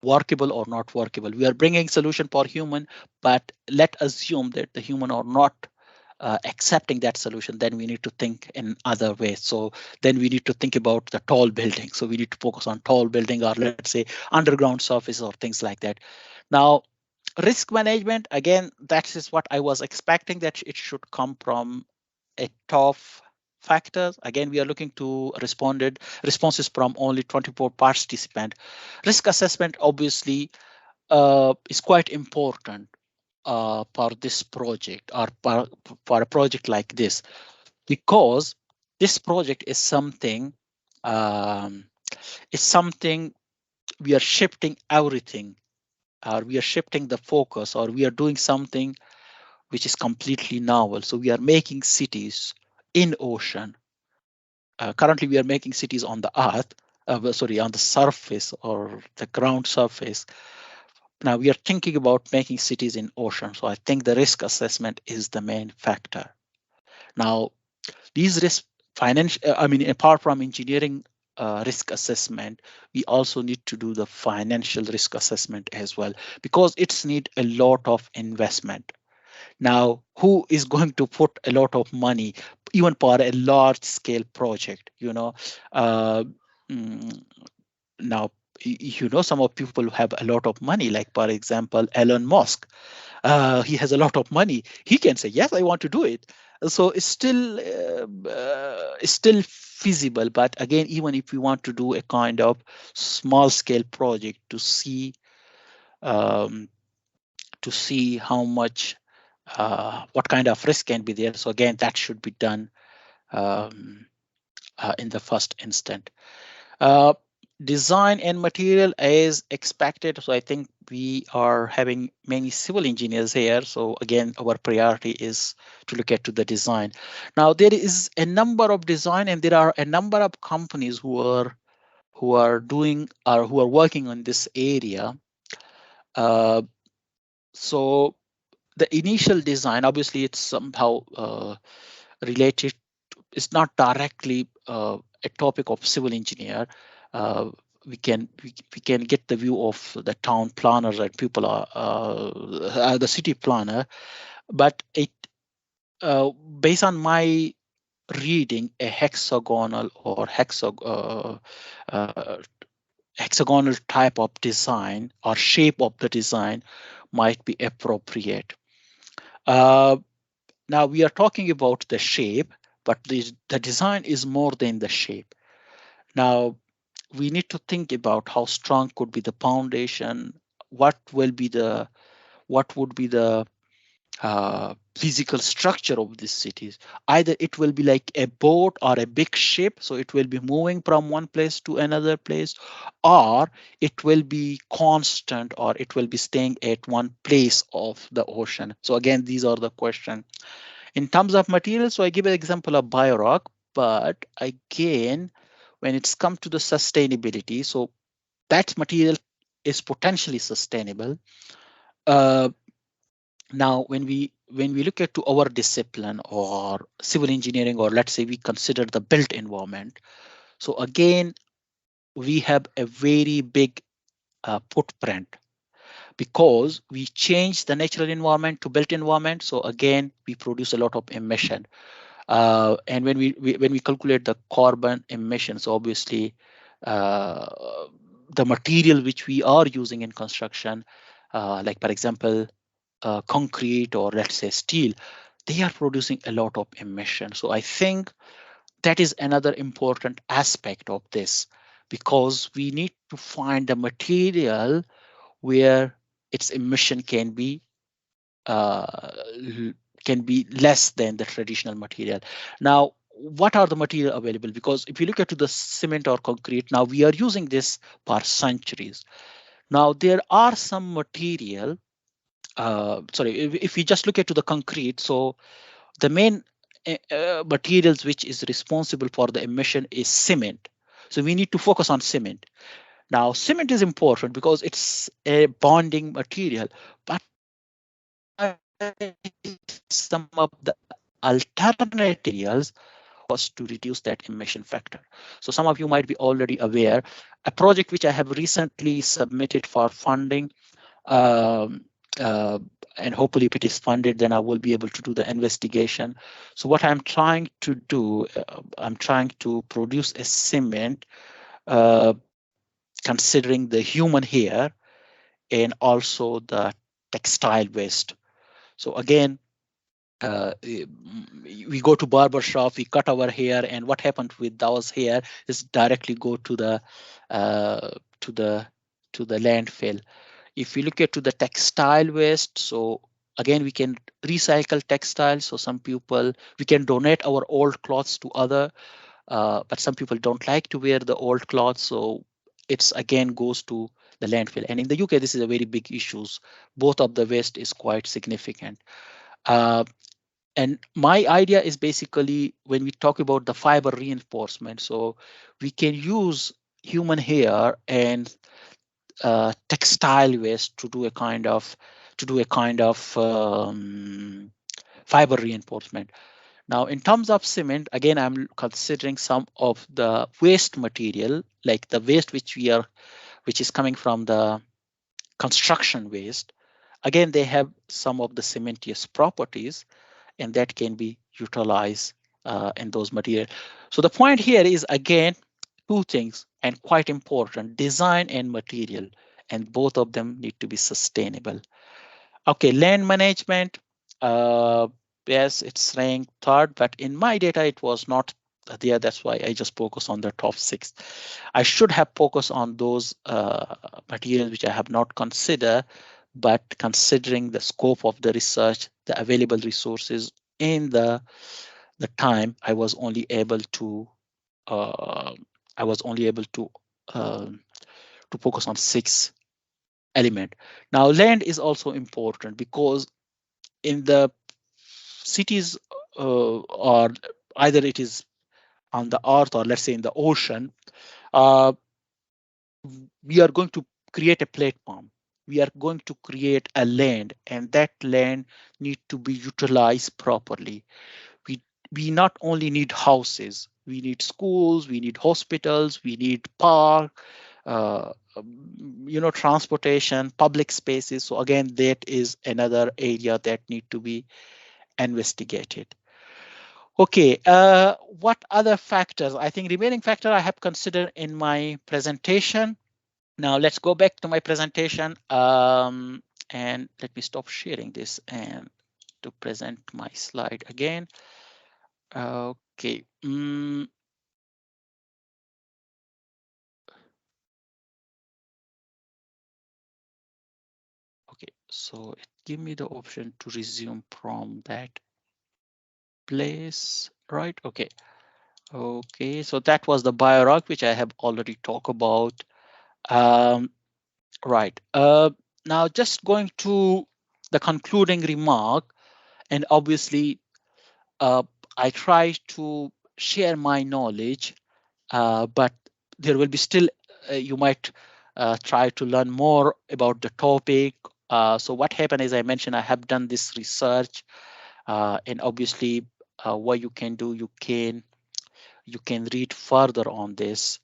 workable or not workable. We are bringing solution for human, but let assume that the human are not accepting that solution, then we need to think in other ways. So then we need to think about the tall building. So we need to focus on tall building, or let's say underground surface or things like that. Now, risk management, again, that is what I was expecting, that it should come from a top factors. Again, we are looking to responded responses from only 24 participants. Risk assessment obviously is quite important for this project, or for a project like this, because this project um, is something we are shifting everything, or we are shifting the focus, or we are doing something which is completely novel. So we are making cities in ocean. Currently, we are making cities on the earth, sorry, on the surface or the ground surface. Now we are thinking about making cities in ocean. So I think the risk assessment is the main factor. Now, these risk financial, I mean, apart from engineering risk assessment, we also need to do the financial risk assessment as well, because it's need a lot of investment. Now, who is going to put a lot of money, even for a large scale project? Uh, mm, Now, some of people have a lot of money, like for example, Elon Musk. He has a lot of money. He can say, yes, I want to do it. So it's still feasible. But again, even if we want to do a kind of small scale project um, to see how much what kind of risk can be there. So again, that should be done um, in the first instant. Uh, Design and material as expected. So I think we are having many civil engineers here. So again, our priority is to look at to the design. Now there is a number of design, and there are a number of companies who are doing or who are working on this area. Uh, so the initial design, obviously, it's somehow related. It's not directly a topic of civil engineer. Uh, we can get the view of the town planners and people are the city planner, but it based on my reading, a hexagonal or uh, hexagonal type of design or shape of the design might be appropriate. Uh, Now we are talking about the shape, but the design is more than the shape. Now we need to think about how strong could be the foundation, what would be the physical structure of these cities. Either it will be like a boat or a big ship, so it will be moving from one place to another place, or it will be constant, or it will be staying at one place of the ocean. So again, these are the questions. In terms of materials, so I give an example of biorock, but again, when it's come to the sustainability, so that material is potentially sustainable. Uh, Now, when we look at to our discipline or civil engineering, or let's say we consider the built environment, so again, we have a very big footprint because we change the natural environment to built environment. So again, we produce a lot of emission. And when we calculate the carbon emissions, obviously, uh, the material which we are using in construction, like for example, concrete or let's say steel, they are producing a lot of emission. So I think that is another important aspect of this, because we need to find a material where its emission uh, can be less than the traditional material. Now, what are the material available? Because if you look at the cement or concrete, now we are using this for centuries. Now there are some material. Sorry, if we just look at the concrete, so the main materials which is responsible for the emission is cement. So we need to focus on cement. Now, cement is important because it's a bonding material, but some of the alternative materials was to reduce that emission factor. So some of you might be already aware, a project which I have recently submitted for funding, um, uh, and hopefully if it is funded, then I will be able to do the investigation. So what I'm trying to do, I'm trying to produce a cement uh, considering the human hair and also the textile waste. So again, we go to barber shop, we cut our hair, and what happened with those hair is directly go uh, to the to the landfill. If we look at to the textile waste, so again we can recycle textiles. So some people, we can donate our old clothes to other, but some people don't like to wear the old clothes, so it's again goes to the landfill. And in the UK, this is a very big issues. Both of the waste is quite significant. Uh, and my idea is basically when we talk about the fiber reinforcement, so we can use human hair and textile waste to do a kind of fiber reinforcement. Now, in terms of cement, again, I'm considering some of the waste material, like the waste which is coming from the construction waste. Again, they have some of the cementitious properties, and that can be utilized in those materials. So the point here is again two things and quite important: design and material, and both of them need to be sustainable. Okay, land management. Yes, it's ranked third, but in my data it was not there. That's why I just focus on the top 6. I should have focused on those materials which I have not considered, but considering the scope of the research, the available resources, in the time, I was only able to uh, focus on 6 element. Now, land is also important because in the cities, or either it is on the earth or let's say in the ocean, uh, we are going to create a platform. We are going to create a land, and that land need to be utilized properly. We we not only need houses, we need schools, we need hospitals, we need park, transportation, public spaces. So again, that is another area that need to be investigated. Okay, what other factors? I think remaining factor I have considered in my presentation. Now let's go back to my presentation, and let me stop sharing this and to present my slide again. Okay. Okay, so it give me the option to resume from that place, right? Okay. Okay, so that was the biorock, which I have already talked about. Right. Now just going to the concluding remark, and obviously uh, I try to share my knowledge, but there will be still, you might try to learn more about the topic. So what happened is I mentioned I have done this research, and obviously what you can do, you can read further on this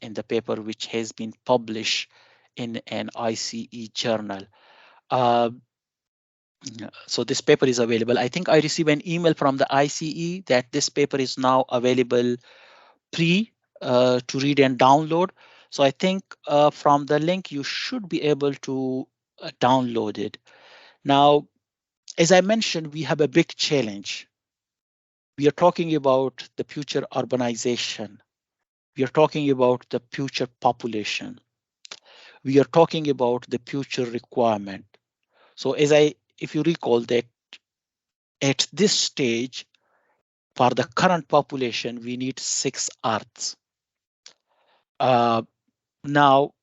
in the paper which has been published in an ICE journal. Uh, so this paper is available. I think I received an email from the ICE that this paper is now available free to read and download. So I think from the link you should be able to download it. Now, as I mentioned, we have a big challenge. We are talking about the future urbanization. We are talking about the future population. We are talking about the future requirement. So if you recall that at this stage, for the current population, we need 6 Earths. Now,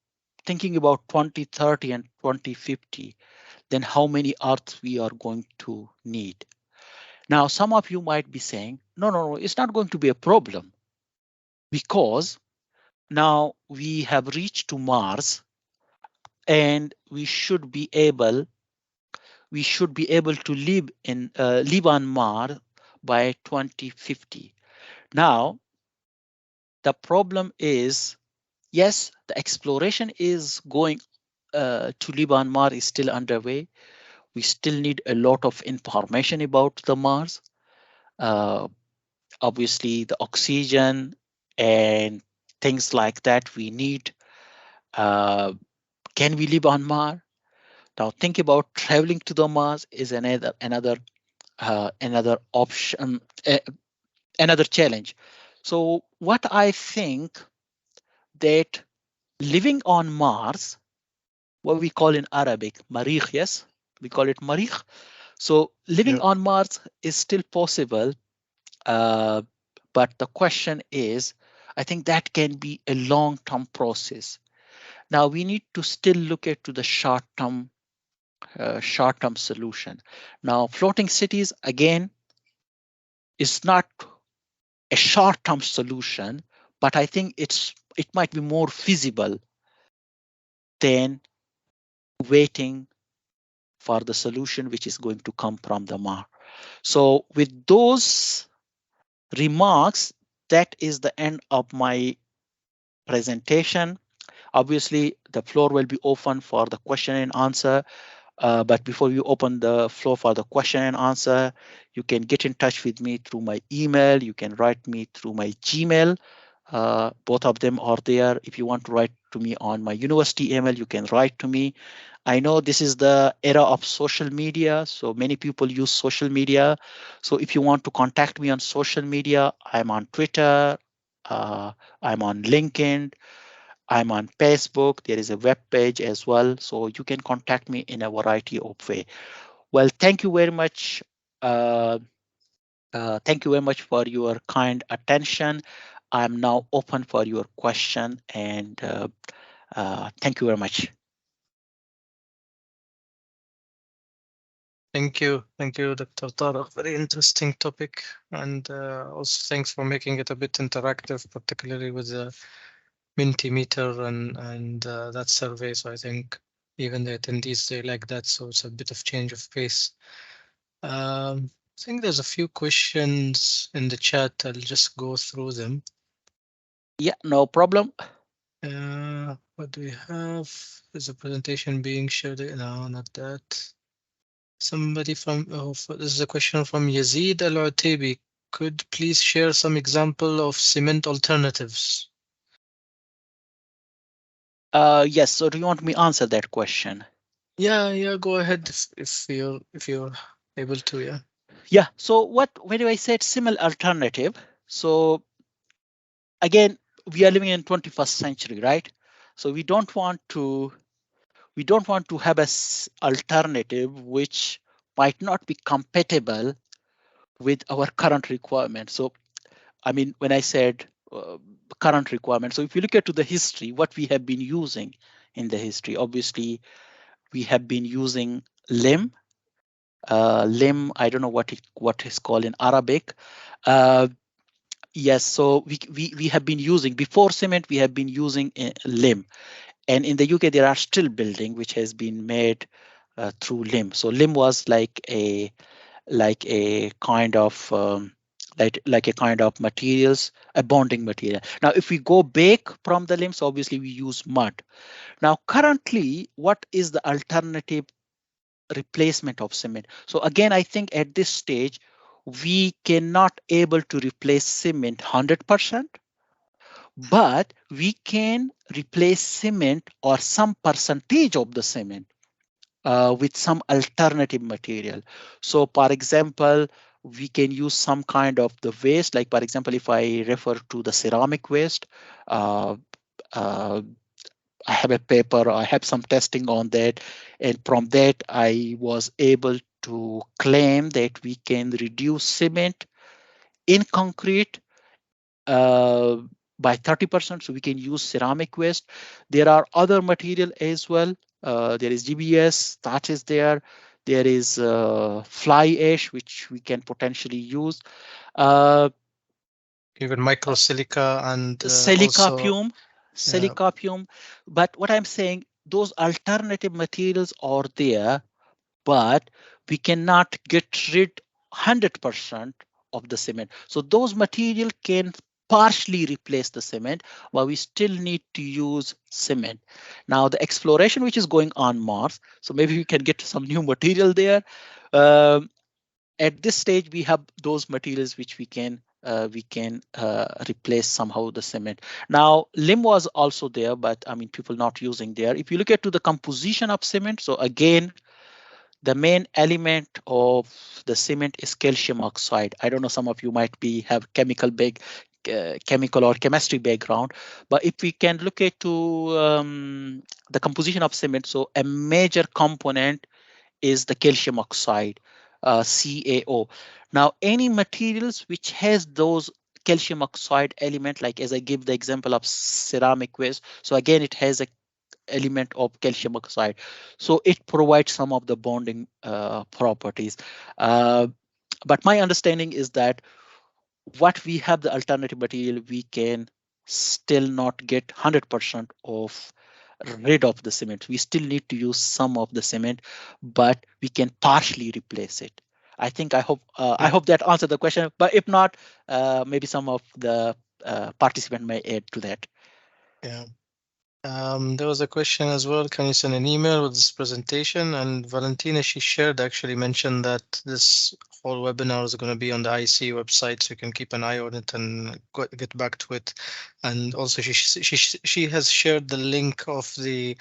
thinking about 2030 and 2050, then how many Earths we are going to need? Now, some of you might be saying, no, it's not going to be a problem because now we have reached to Mars and we should be able to live on Mars by 2050. Now, the problem is, yes, the exploration is going to live on Mars is still underway. We still need a lot of information about the Mars. Uh, Obviously, the oxygen and things like that we need. Can we live on Mars? Now, think about traveling to the Mars is another option, another challenge. So, what I think that living on Mars, what we call in Arabic, marikh, yes, we call it marikh. So, living Yeah. on Mars is still possible, uh, but the question is, I think that can be a long-term process. Now we need to still look at to the short-term solution. Now floating cities again is not a short-term solution, but I think it might be more feasible than waiting for the solution which is going to come from the Mars. So with those remarks, that is the end of my presentation. Obviously, the floor will be open for the question and answer. But before you open the floor for the question and answer, you can get in touch with me through my email. You can write me through my Gmail. Both of them are there. If you want to write to me on my university email, you can write to me. I know this is the era of social media, so many people use social media. So if you want to contact me on social media, I'm on Twitter, uh, I'm on LinkedIn, I'm on Facebook. There is a web page as well, so you can contact me in a variety of way. Well, thank you very much. Uh, Thank you very much for your kind attention. I'm now open for your question, and thank you very much. Thank you, Dr. Tariq. Very interesting topic, and also thanks for making it a bit interactive, particularly with the Mentimeter and that survey. So I think even the attendees they like that, so it's a bit of change of pace. I think there's a few questions in the chat. I'll just go through them. Yeah, no problem. What do we have? Is a presentation being shared? No, not that. Somebody from, oh, this is a question from Yazid Al-Utaibi. Could please share some example of cement alternatives? Yes. So do you want me to answer that question? Yeah, go ahead if you're able to, yeah. Yeah. So when I said similar alternative, so again, we are living in 21st century, right? So we don't want to have a alternative which might not be compatible with our current requirement. So I mean, when I said current requirement, so if you look at to the history, what we have been using in the history, obviously we have been using lim. Lim, I don't know what is called in Arabic. Uh, yes, so we have been using before cement. We have been using lim, and in the UK there are still building which has been made through lim. So lim was like a kind of like a kind of materials, a bonding material. Now, if we go back from the limbs, obviously we use mud. Now, currently, what is the alternative replacement of cement? So again, I think at this stage, we cannot able to replace cement 100%, but we can replace cement or some percentage of the cement with some alternative material. So for example, we can use some kind of the waste, like for example, if I refer to the ceramic waste, uh, uh, I have a paper, I have some testing on that, and from that I was able to claim that we can reduce cement in concrete uh, by 30%. So we can use ceramic waste. There are other material as well. There is GBS, that is there. There is fly ash, which we can potentially use. Uh, Even microsilica and Silica also, fume, yeah, silica fume. But what I'm saying, those alternative materials are there, but we cannot get rid 100% of the cement. So those material can partially replace the cement, but we still need to use cement. Now the exploration which is going on Mars, so maybe we can get some new material there. Um, at this stage, we have those materials which we can replace somehow the cement. Now, lim was also there, but I mean, people not using there. If you look at to the composition of cement, so again, the main element of the cement is calcium oxide. I don't know, some of you might be have chemical or chemistry background, but if we can look at to the composition of cement, so a major component is the calcium oxide, CaO. Now, any materials which has those calcium oxide element, like as I give the example of ceramic waste, so again it has a element of calcium oxide, so it provides some of the bonding properties. uh, but my understanding is that what we have the alternative material, we can still not get 100% of rid of the cement. We still need to use some of the cement, but we can partially replace it. I yeah, hope that answered the question, but if not, maybe some of the participant may add to that. yeah. There was a question as well. Can you send an email with this presentation? And Valentina, she shared actually mentioned that this whole webinar is going to be on the IC website, so you can keep an eye on it and get back to it. And also, she has shared the link of the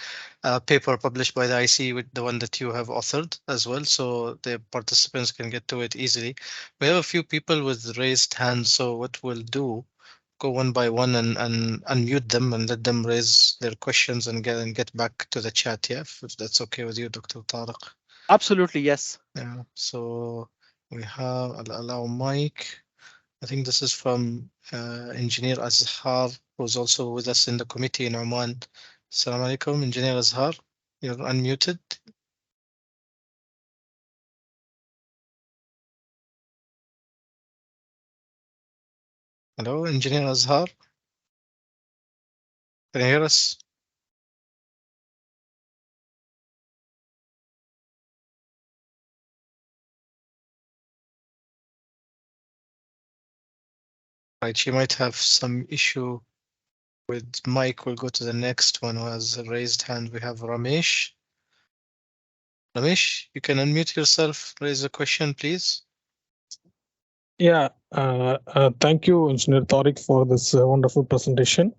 paper published by the IC with the one that you have authored as well, so the participants can get to it easily. We have a few people with raised hands, so what we'll do, go one by one and unmute them and let them raise their questions and get back to the chat. Yeah, if that's okay with you, Dr. Tariq. Absolutely, yes. Yeah, so we have allow Mike. I think this is from Engineer Azhar, who's also with us in the committee in Oman. Assalamu alaikum, Engineer Azhar. You're unmuted. Hello, Engineer Azhar. Can you hear us? Right, she might have some issue with Mike. We'll go to the next one who has a raised hand. We have Ramesh. Ramesh, you can unmute yourself, raise a question, please. Yeah, thank you, Engineer Tariq, for this wonderful presentation.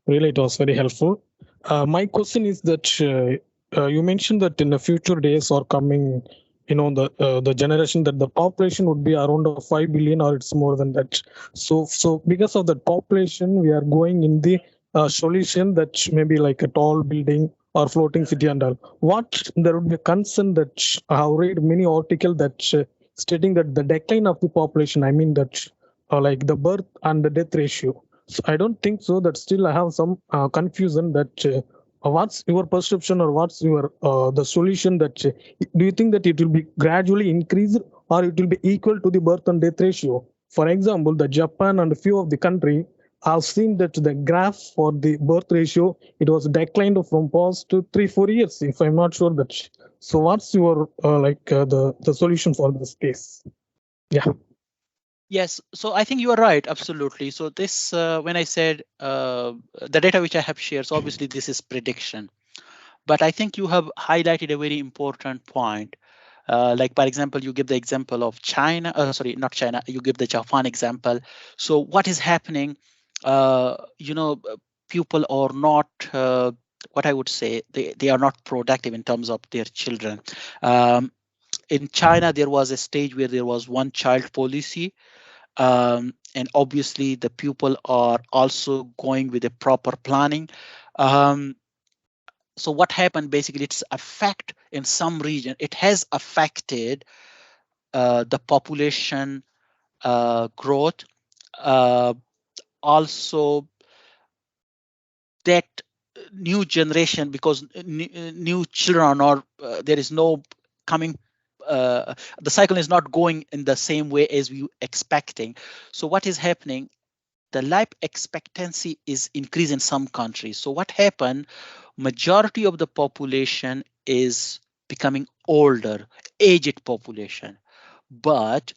Really, it was very helpful. My question is that you mentioned that in the future days or coming, the generation that the population would be around 5 billion or it's more than that. So because of that population, we are going in the solution that maybe like a tall building or floating city and all. What there would be a concern that I have read many article that stating that the decline of the population, I mean that like the birth and the death ratio. So I don't think so. That still I have some confusion that what's your perception or what's your the solution that do you think that it will be gradually increased or it will be equal to the birth and death ratio? For example, the Japan and a few of the country have seen that the graph for the birth ratio it was declined from past to 3-4 years. If I'm not sure that. So what's your the solution for this case? Yeah. Yes, so I think you are right, absolutely. So this, when I said the data which I have shared, so obviously this is prediction, but I think you have highlighted a very important point. Like, for example, you give the example of China, sorry, not China, you give the Japan example. So what is happening, people are not, what I would say, they are not productive in terms of their children. In China, there was a stage where there was one child policy, and obviously the people are also going with a proper planning. So what happened basically, it's affect in some region, it has affected the population growth. Also that new generation, because new children are not, there is no coming, the cycle is not going in the same way as we expecting. So what is happening, the life expectancy is increased in some countries. So what happened, majority of the population is becoming older, aged population, but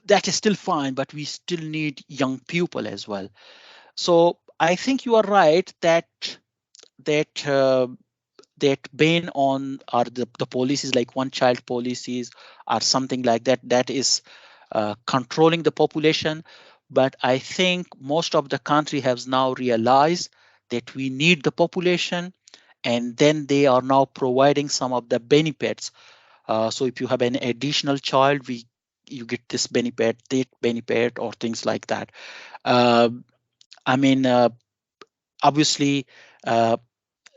that is still fine, but we still need young people as well. So I think you are right that that that ban on or the policies like one child policies or something like that, that is controlling the population. But I think most of the country has now realized that we need the population, and then they are now providing some of the benefits. So if you have an additional child, you get this benefit, that benefit, or things like that. Uh, I mean, obviously, uh,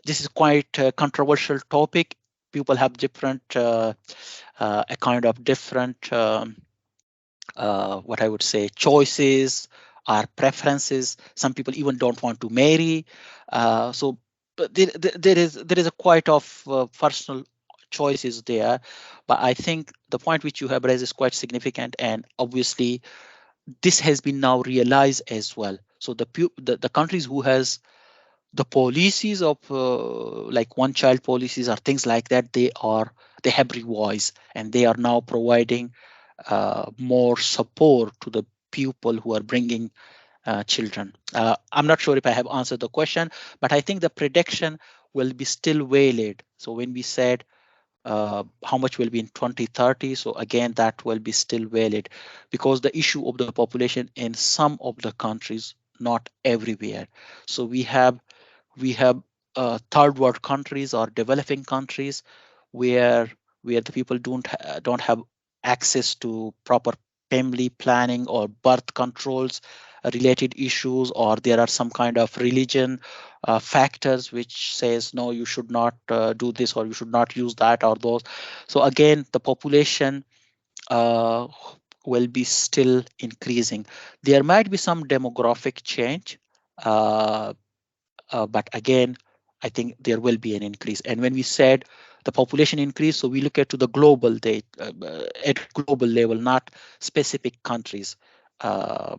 this is quite a controversial topic. People have different, a kind of different, what I would say, choices or preferences. Some people even don't want to marry. So, but there is a quite of personal choices there. But I think the point which you have raised is quite significant, and obviously this has been now realized as well. So the countries who has the policies of like one child policies or things like that, they have revised, and they are now providing more support to the people who are bringing children. I'm not sure if I have answered the question, but I think the prediction will be still valid. So when we said how much will be in 2030. So again, that will be still valid, because the issue of the population in some of the countries, not everywhere. So we have third world countries or developing countries where the people don't have access to proper family planning or birth controls related issues, or there are some kind of religion factors which says no, you should not do this, or you should not use that or those. So again, the population uh, will be still increasing. There might be some demographic change, uh, but again, I think there will be an increase. And when we said the population increase, so we look at to the global data at global level, not specific countries. Uh,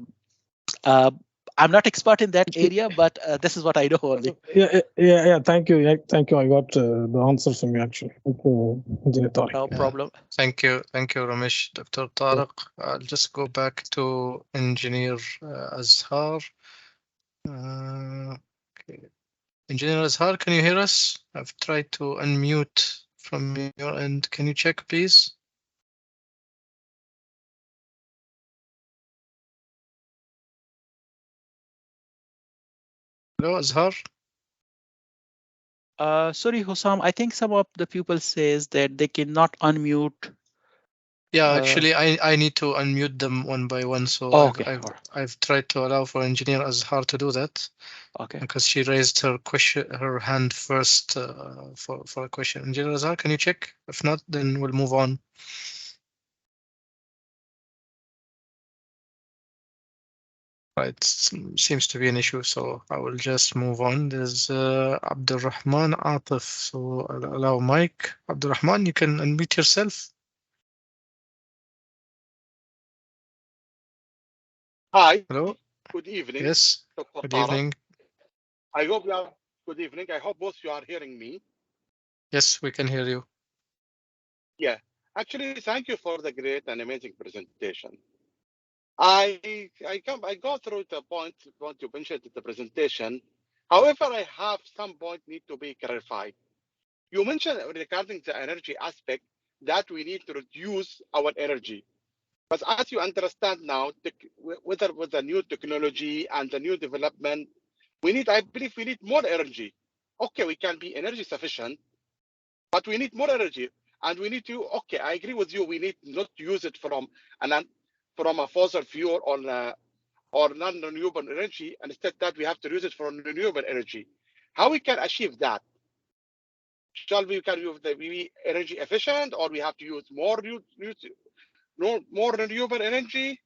uh, I'm not expert in that area, but this is what I know only. Yeah. Thank you. Yeah, thank you. I got the answer from you actually. Thank you, Engineer Tariq. No problem. Thank you, Ramesh. Dr. Tariq. I'll just go back to Engineer Azhar. Okay. Engineer Azhar, can you hear us? I've tried to unmute from your end. Can you check, please? Hello, Azhar. Sorry, Hussam, I think some of the people says that they cannot unmute. Yeah, actually, I need to unmute them one by one. So Okay. I've tried to allow for Engineer Azhar to do that. Okay. Because she raised her hand first for a question. Engineer Azhar, can you check? If not, then we'll move on. Right, seems to be an issue, so I will just move on. There's Abdurrahman Atif, so I'll allow Mike. Abdurrahman, you can unmute yourself. Hi. Hello. Good evening. Yes. Dr. Good Tariq. evening. I hope you are. Good evening. I hope both you are hearing me. Yes, we can hear you. Yeah. Actually, thank you for the great and amazing presentation. I go through the point you mentioned in the presentation. However, I have some point need to be clarified. You mentioned regarding the energy aspect that we need to reduce our energy. But as you understand now, with the new technology and the new development, I believe we need more energy. Okay, we can be energy sufficient, but we need more energy. And we need to, okay, I agree with you, we need not to use it from a fossil fuel or non-renewable energy, and instead that we have to use it from renewable energy. How we can achieve that? Shall we can use be energy efficient, or we have to use more renewable energy?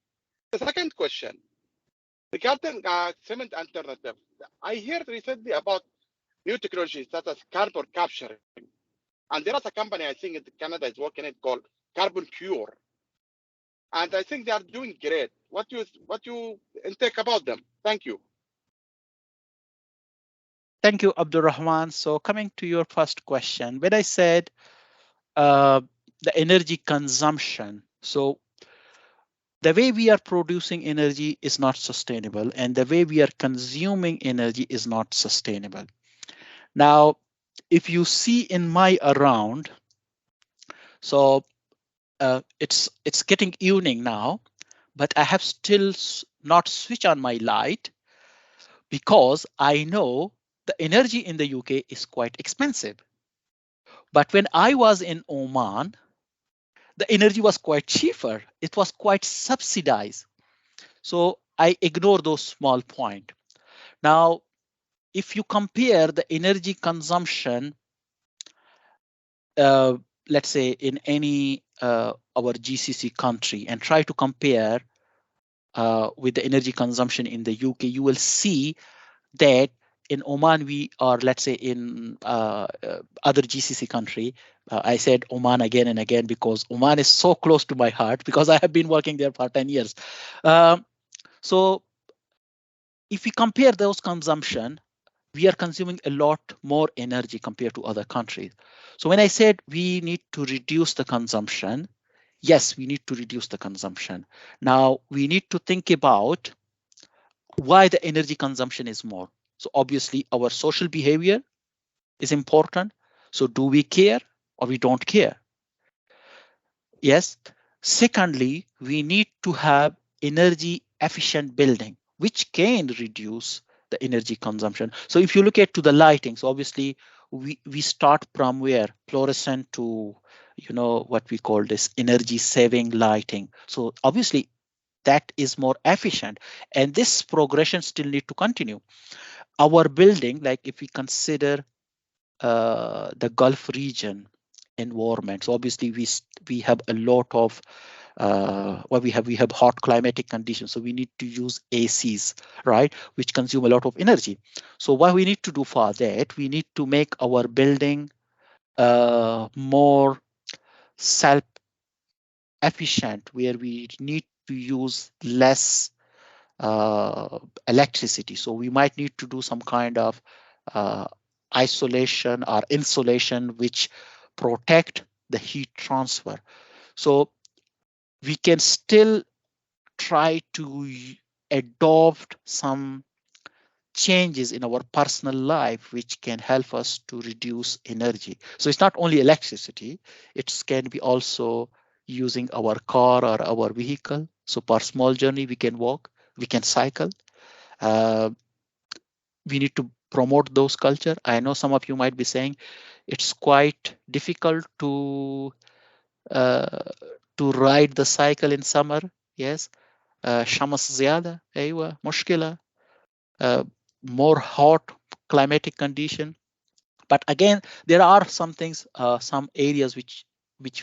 The second question, regarding cement alternative, I heard recently about new technologies such as carbon capturing. And there is a company, I think in Canada is working it called Carbon Cure. And I think they are doing great. What you think about them? Thank you. Thank you, Abdurrahman. So coming to your first question, when I said the energy consumption, so the way we are producing energy is not sustainable, and the way we are consuming energy is not sustainable. Now, if you see in my around, so it's getting evening now, but I have still not switched on my light because I know the energy in the UK is quite expensive. But when I was in Oman, the energy was quite cheaper. It was quite subsidized. So I ignore those small points. Now, if you compare the energy consumption, let's say in any our GCC country, and try to compare with the energy consumption in the UK, you will see that in Oman we are, let's say in other GCC country. I said Oman again and again because Oman is so close to my heart because I have been working there for 10 years. So if we compare those consumption, we are consuming a lot more energy compared to other countries. So when I said we need to reduce the consumption, yes, we need to reduce the consumption. Now we need to think about why the energy consumption is more. So obviously our social behavior is important. So do we care or we don't care. Yes. Secondly, we need to have energy efficient building, which can reduce the energy consumption. So if you look at to the lighting, so obviously we start from where fluorescent to, you know, what we call this energy saving lighting. So obviously that is more efficient, and this progression still need to continue. Our building, like if we consider the Gulf region environment, so obviously we have a lot of what we have hot climatic conditions, so we need to use ACs, right, which consume a lot of energy. So what we need to do for that, we need to make our building more self efficient, where we need to use less electricity. So we might need to do some kind of uh, isolation or insulation which protect the heat transfer. So we can still try to adopt some changes in our personal life which can help us to reduce energy. So it's not only electricity, it can be also using our car or our vehicle. So for small journey, we can walk, we can cycle. Uh, we need to promote those culture. I know some of you might be saying it's quite difficult uh, to ride the cycle in summer. Yes, شمس زيادة أيوة مشكلة. uh, more hot climatic condition. But again, there are some things, some areas which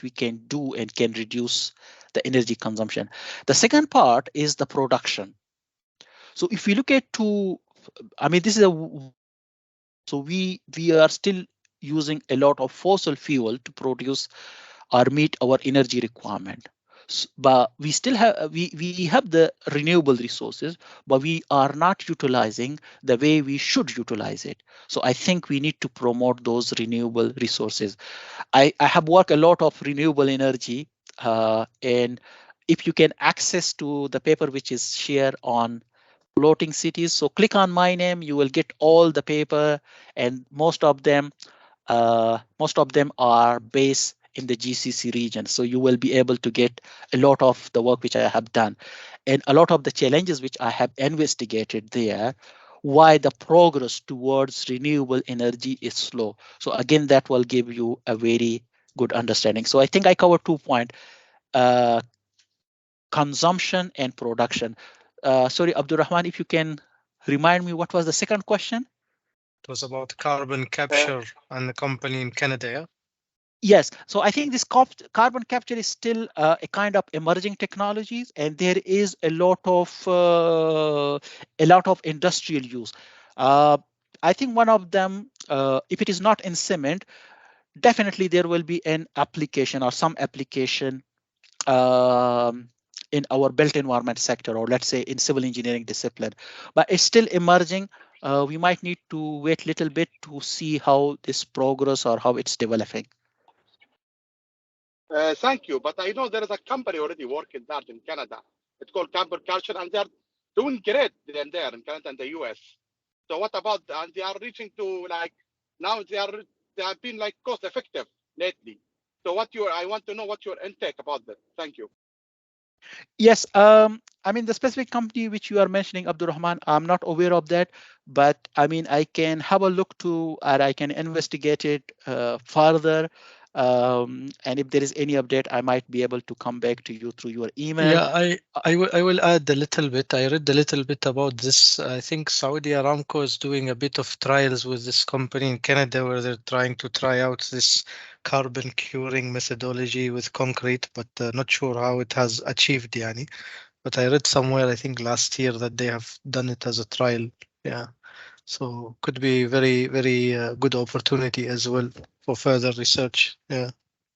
we can do and can reduce the energy consumption. The second part is the production. So if we look at to, I mean, this is a so we are still using a lot of fossil fuel to produce or meet our energy requirement. But we still have we have the renewable resources, but we are not utilizing the way we should utilize it. So I think we need to promote those renewable resources. I have worked a lot of renewable energy, and if you can access to the paper which is shared on floating cities, so click on my name, you will get all the paper, and most of them are based in the GCC region. So you will be able to get a lot of the work which I have done, and a lot of the challenges which I have investigated there, why the progress towards renewable energy is slow. So again, that will give you a very good understanding. So I think I covered 2 points, uh, consumption and production. Sorry, Abdurrahman, if you can remind me, what was the second question? It was about carbon capture and the company in Canada. Yeah? Yes, so I think this carbon capture is still a kind of emerging technologies, and there is a lot of industrial use. Uh, I think one of them, if it is not in cement, definitely there will be an application or some application um, in our built environment sector, or let's say in civil engineering discipline, but it's still emerging. We might need to wait a little bit to see how this progress or how it's developing. Thank you, but I know there is a company already working that in Canada. It's called Carbon Culture, and they're doing great there in Canada and the US. So what about, and they are reaching to like, now they have been like cost effective lately. So I want to know what your intake about that. Thank you. Yes, I mean the specific company which you are mentioning, Abdurrahman, I'm not aware of that, but I mean I can have a look to, or I can investigate it further. And if there is any update, I might be able to come back to you through your email. Yeah, I will add a little bit. I read a little bit about this. I think Saudi Aramco is doing a bit of trials with this company in Canada where they're trying to try out this carbon curing methodology with concrete, but not sure how it has achieved, yani. But I read somewhere, I think last year, that they have done it as a trial. Yeah. So could be very good opportunity as well for further research. Yeah.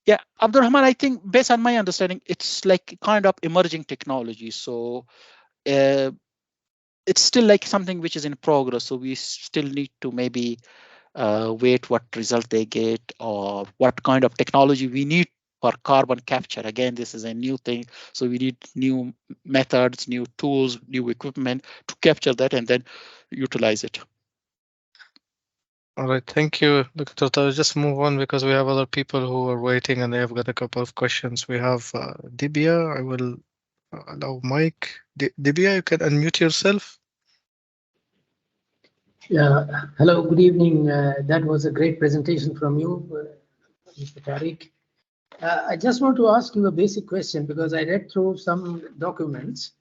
Yeah, Abdurrahman, I think based on my understanding, it's like kind of emerging technology. So uh, it's still like something which is in progress. So we still need to maybe wait what result they get, or what kind of technology we need for carbon capture. Again, this is a new thing. So we need new methods, new tools, new equipment to capture that and then utilize it. All right, thank you, Dr. Tawil. Just move on because we have other people who are waiting and they have got a couple of questions. We have Dibia. I will allow Mike. Dibia, you can unmute yourself. Yeah, hello, good evening. That was a great presentation from you, Mr. Tariq. I just want to ask you a basic question because I read through some documents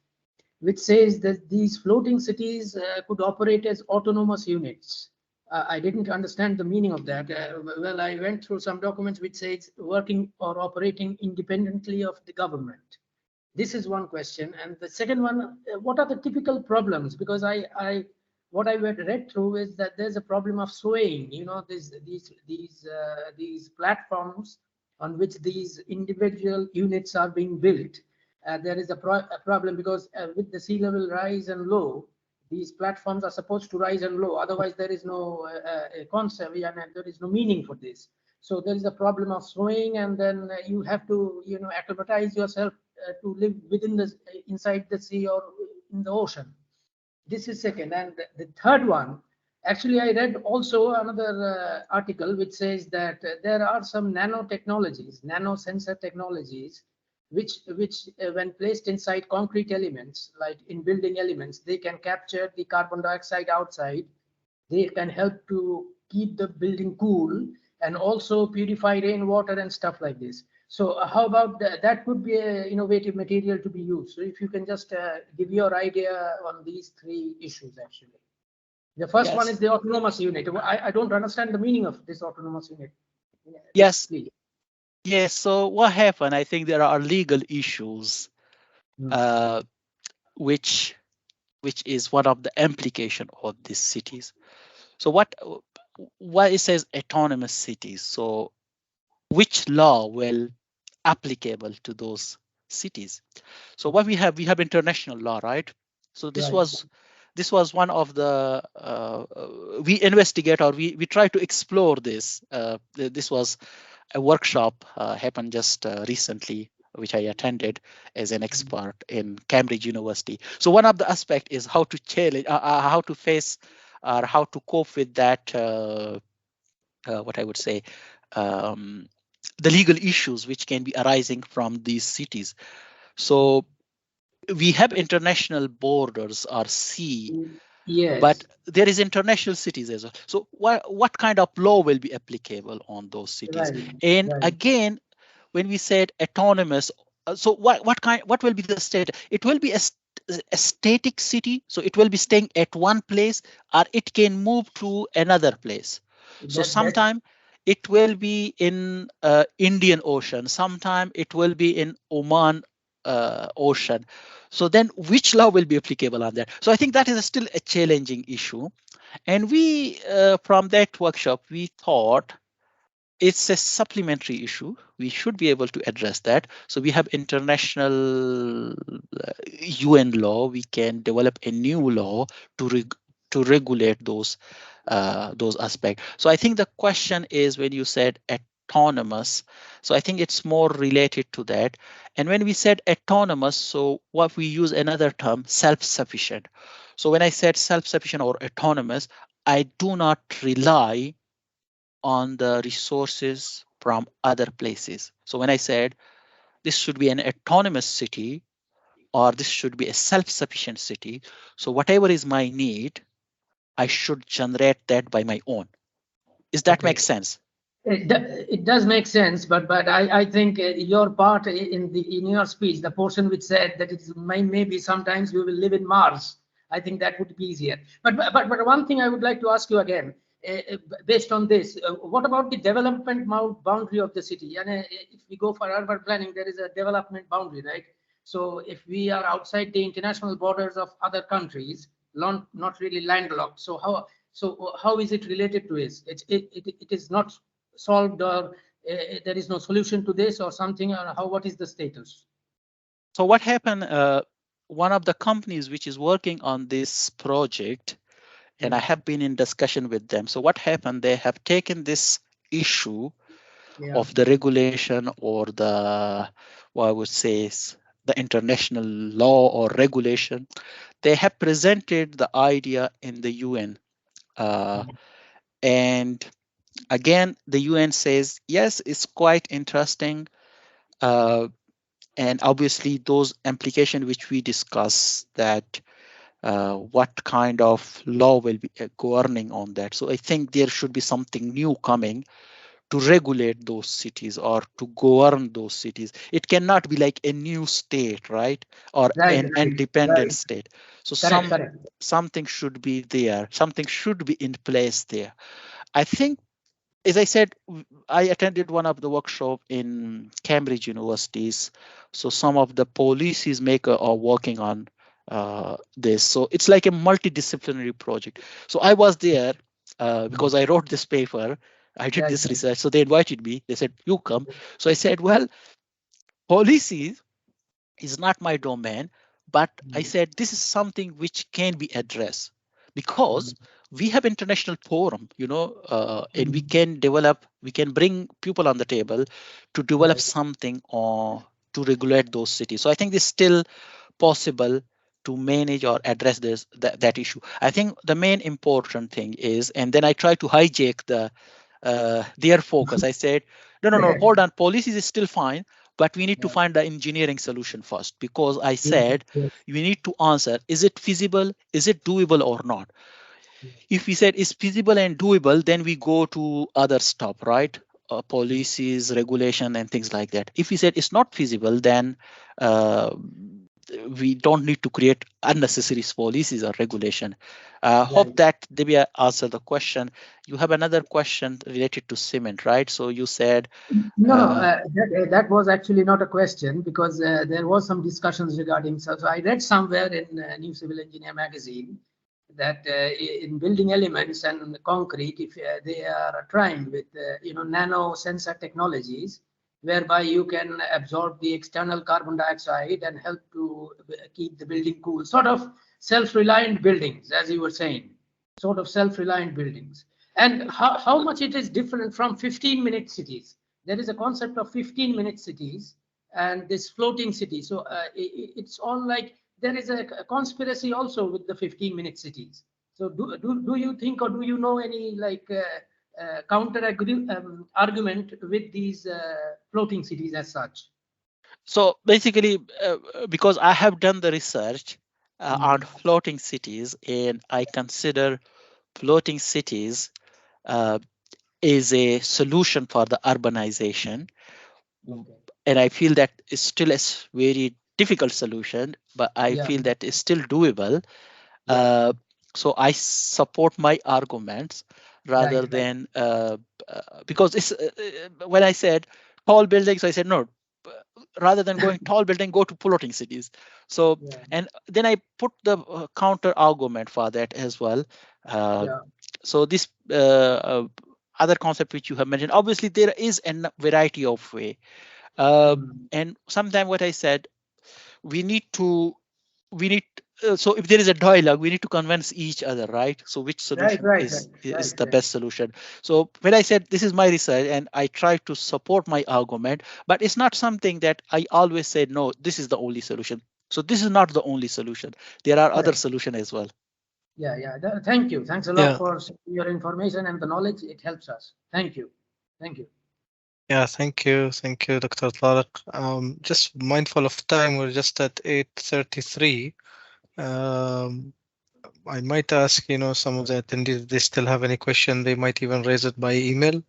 which says that these floating cities could operate as autonomous units. I didn't understand the meaning of that. Well, I went through some documents which says working or operating independently of the government. This is one question. And the second one, what are the typical problems? Because what I read through is that there's a problem of swaying. You know, these platforms on which these individual units are being built. There is a problem because with the sea level rise and low, these platforms are supposed to rise and low. Otherwise, there is no concept and there is no meaning for this. So there is a problem of swaying, and then you have to, acclimatize yourself to live within the inside the sea or in the ocean. This is second. And the third one, actually I read also another article which says that there are some nanotechnologies, nano sensor technologies, which when placed inside concrete elements, like in building elements, they can capture the carbon dioxide outside. They can help to keep the building cool and also purify rainwater and stuff like this. So how about that could be an innovative material to be used. So if you can just give your idea on these three issues, actually. The first one is the autonomous unit. I don't understand the meaning of this autonomous unit. Yes. Please. Yes. So what happened? I think there are legal issues, which is one of the implication of these cities. So why it says autonomous cities? So which law will applicable to those cities? So what we have international law, right? So this was one of the we investigate, or we try to explore this. This was a workshop happened just recently, which I attended as an expert in Cambridge University. So one of the aspect is how to challenge, how to face, or how to cope with that. What I would say, the legal issues which can be arising from these cities. So we have international borders or sea, but there is international cities as well. So what kind of law will be applicable on those cities? And again, when we said autonomous, so what will be the state? It will be a static city, so it will be staying at one place, or it can move to another place. So sometime it will be in Indian Ocean, sometime it will be in Oman Ocean. So then which law will be applicable on that? So I think that is still a challenging issue. And we, from that workshop, we thought it's a supplementary issue. We should be able to address that. So we have international UN law. We can develop a new law to regulate those aspects. So I think the question is, when you said autonomous, so I think it's more related to that. And when we said autonomous, so what we use another term, self-sufficient. So when I said self-sufficient or autonomous, I do not rely on the resources from other places. So when I said this should be an autonomous city, or this should be a self-sufficient city, so whatever is my need, I should generate that by my own. Does that make sense? It does make sense, but I think your part in your speech, the portion which said that it maybe sometimes we will live in Mars, I think that would be easier. But one thing I would like to ask you again, based on this, what about the development boundary of the city? And if we go for urban planning, there is a development boundary, right? So if we are outside the international borders of other countries, not really landlocked, so how is it related to this? It is not solved, or there is no solution to this or something, or what is the status? So what happened, one of the companies which is working on this project, and I have been in discussion with them. So what happened, they have taken this issue of the regulation, or the, what I would say is the international law or regulation. They have presented the idea in the UN. And again, the UN says, yes, it's quite interesting. And obviously those implications which we discuss, that what kind of law will be governing on that. So I think there should be something new coming to regulate those cities or to govern those cities. It cannot be like a new state, right? Or Right, an right, independent right. state. So Correct, correct. something should be there. Something should be in place there. I think, as I said, I attended one of the workshop in Cambridge universities. So some of the policies maker are working on this. So it's like a multidisciplinary project. So I was there because I wrote this paper. I did Right, this research. So they invited me. They said, you come. So I said, well, policies is not my domain, but I said this is something which can be addressed because we have international forum, and we can bring people on the table to develop right. something or to regulate those cities. So I think it's still possible to manage or address that issue. I think the main important thing is, and then I try to hijack their focus. I said, no, hold on, policies is still fine, but we need to Yeah, find the engineering solution first, because I yes, said yes, we need to answer, is it feasible, is it doable or not? yes. If we said it's feasible and doable, then we go to other stuff, right? Policies, regulation, and things like that. If we said it's not feasible, then uh, we don't need to create unnecessary policies or regulation. Hope Right. that Divya answered the question. You have another question related to cement, right? So you said, No, no, uh, that was actually not a question because there was some discussions regarding. So I read somewhere in New Civil Engineer magazine that in building elements and concrete, if they are trying with nano sensor technologies, whereby you can absorb the external carbon dioxide and help to keep the building cool, sort of self-reliant buildings, as you were saying, sort of self-reliant buildings. And how much it is different from 15-minute cities. There is a concept of 15-minute cities and this floating city. So it's all like there is a conspiracy also with the 15-minute cities. So do you think, or do you know any like counter argument with these floating cities as such? so basically, because I have done the research on Mm. floating cities, and I consider floating cities uh, is a solution for the urbanization. Okay. And I feel that it's still a very difficult solution, but I Yeah. feel that it's still doable. Yeah. Uh, so I support my arguments Right. rather Right. than because it's when I said tall buildings, I said no. Rather than going tall building, go to floating cities. So, Yeah. and then I put the counter argument for that as well. Uh, Yeah. so this other concept which you have mentioned, obviously there is a variety of way. Mm. And sometimes what I said, we need to we need so if there is a dialogue, we need to convince each other, right? So which Right. solution Right. is Right. is Right. the Right. best solution? So when I said this is my research and I try to support my argument, but it's not something that I always say no, this is the only solution. So this is not the only solution. There are other Correct. solutions as well. Yeah. Yeah. Thank you. Thanks a lot Yeah, for your information and the knowledge. It helps us. Thank you. Thank you. yeah, thank you, Dr. Tariq. Just mindful of time, we're just at 8:33. Um, I might ask, some of the attendees if they still have any question, they might even raise it by email.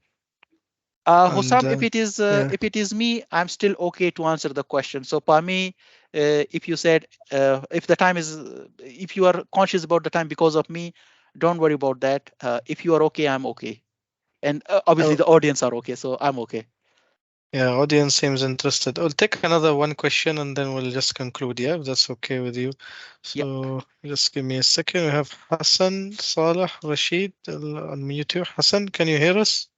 And Hussam, yeah, if it is me, I'm still okay to answer the question. So for me, if you said if the time is if you are conscious about the time because of me, don't worry about that. If you are okay, I'm okay, and obviously oh, the audience are okay, so I'm okay. yeah, audience seems interested. I'll take another one question and then we'll just conclude. Yeah, if that's okay with you. Yep. So just give me a second. We have Hassan, Saleh, Rashid. I'll unmute you. Hassan, can you hear us?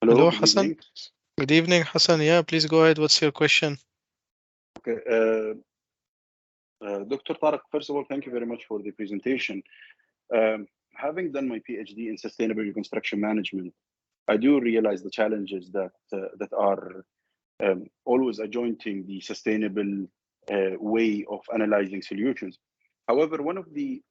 Hello, Hello, good Hassan. evening. Good evening, Hassan. Yeah, please go ahead. What's your question? Okay, Dr. Tariq, first of all, thank you very much for the presentation. Having done my PhD in sustainable construction management, I do realize the challenges that are always adjoining the sustainable way of analyzing solutions. However, one of the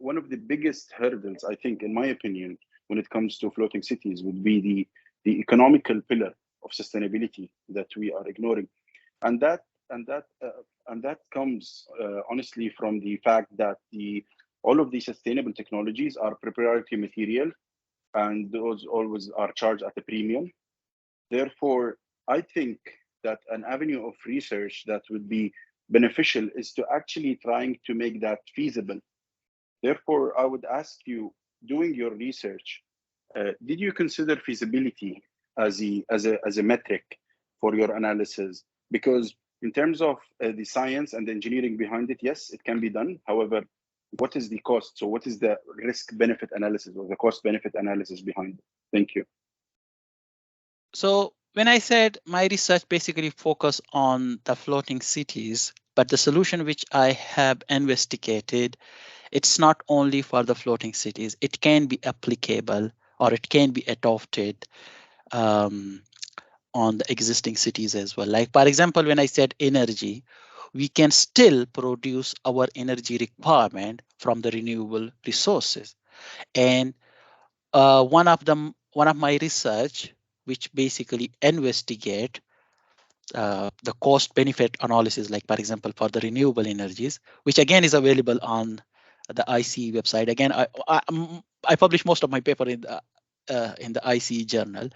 biggest hurdles, I think, in my opinion, when it comes to floating cities would be the economical pillar of sustainability that we are ignoring, and that comes honestly from the fact that all of these sustainable technologies are proprietary material, and those always are charged at a premium. Therefore, I think that an avenue of research that would be beneficial is to actually trying to make that feasible. Therefore, I would ask you, doing your research, did you consider feasibility as a metric for your analysis? Because in terms of the science and the engineering behind it, yes, it can be done. However, what is the cost? So what is the risk benefit analysis or the cost benefit analysis behind it? Thank you. So when I said my research basically focus on the floating cities, but the solution which I have investigated, it's not only for the floating cities. It can be applicable or it can be adopted on the existing cities as well. Like, for example, when I said energy, we can still produce our energy requirement from the renewable resources. And one of my research, which basically investigate the cost benefit analysis, like for example, for the renewable energies, which again is available on the ICE website. Again, I publish most of my paper in the ICE journal.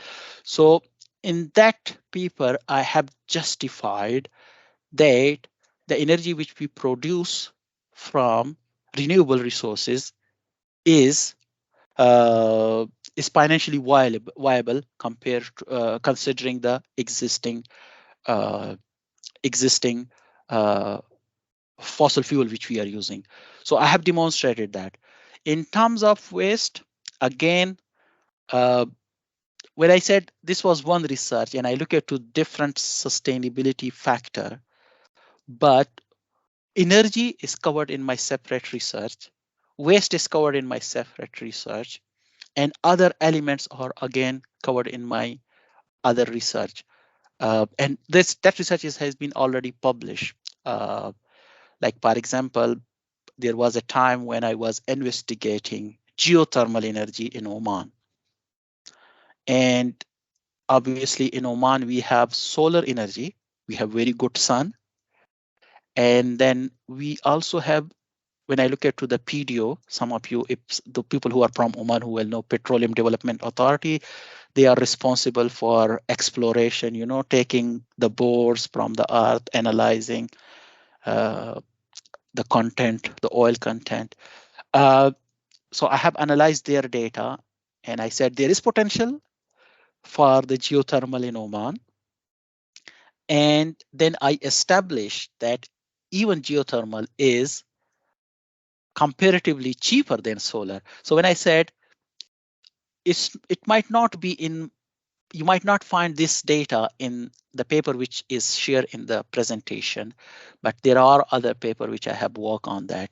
So in that paper, I have justified that the energy which we produce from renewable resources is financially viable compared to, considering the existing fossil fuel which we are using. So I have demonstrated that. In terms of waste, again, when I said this was one research and I look at two different sustainability factor, but energy is covered in my separate research, waste is covered in my separate research, and other elements are again covered in my other research. And that research has been already published. Like, for example, there was a time when I was investigating geothermal energy in Oman. And obviously in Oman, we have solar energy, we have very good sun. And then we also have, when I look at to the PDO, some of you, if the people who are from Oman who will know Petroleum Development Authority, they are responsible for exploration, taking the bores from the earth, analyzing the content, the oil content. So I have analyzed their data and I said there is potential for the geothermal in Oman. And then I established that even geothermal is comparatively cheaper than solar. So when I said it might not be in, you might not find this data in the paper which is shared in the presentation, but there are other paper which I have worked on that.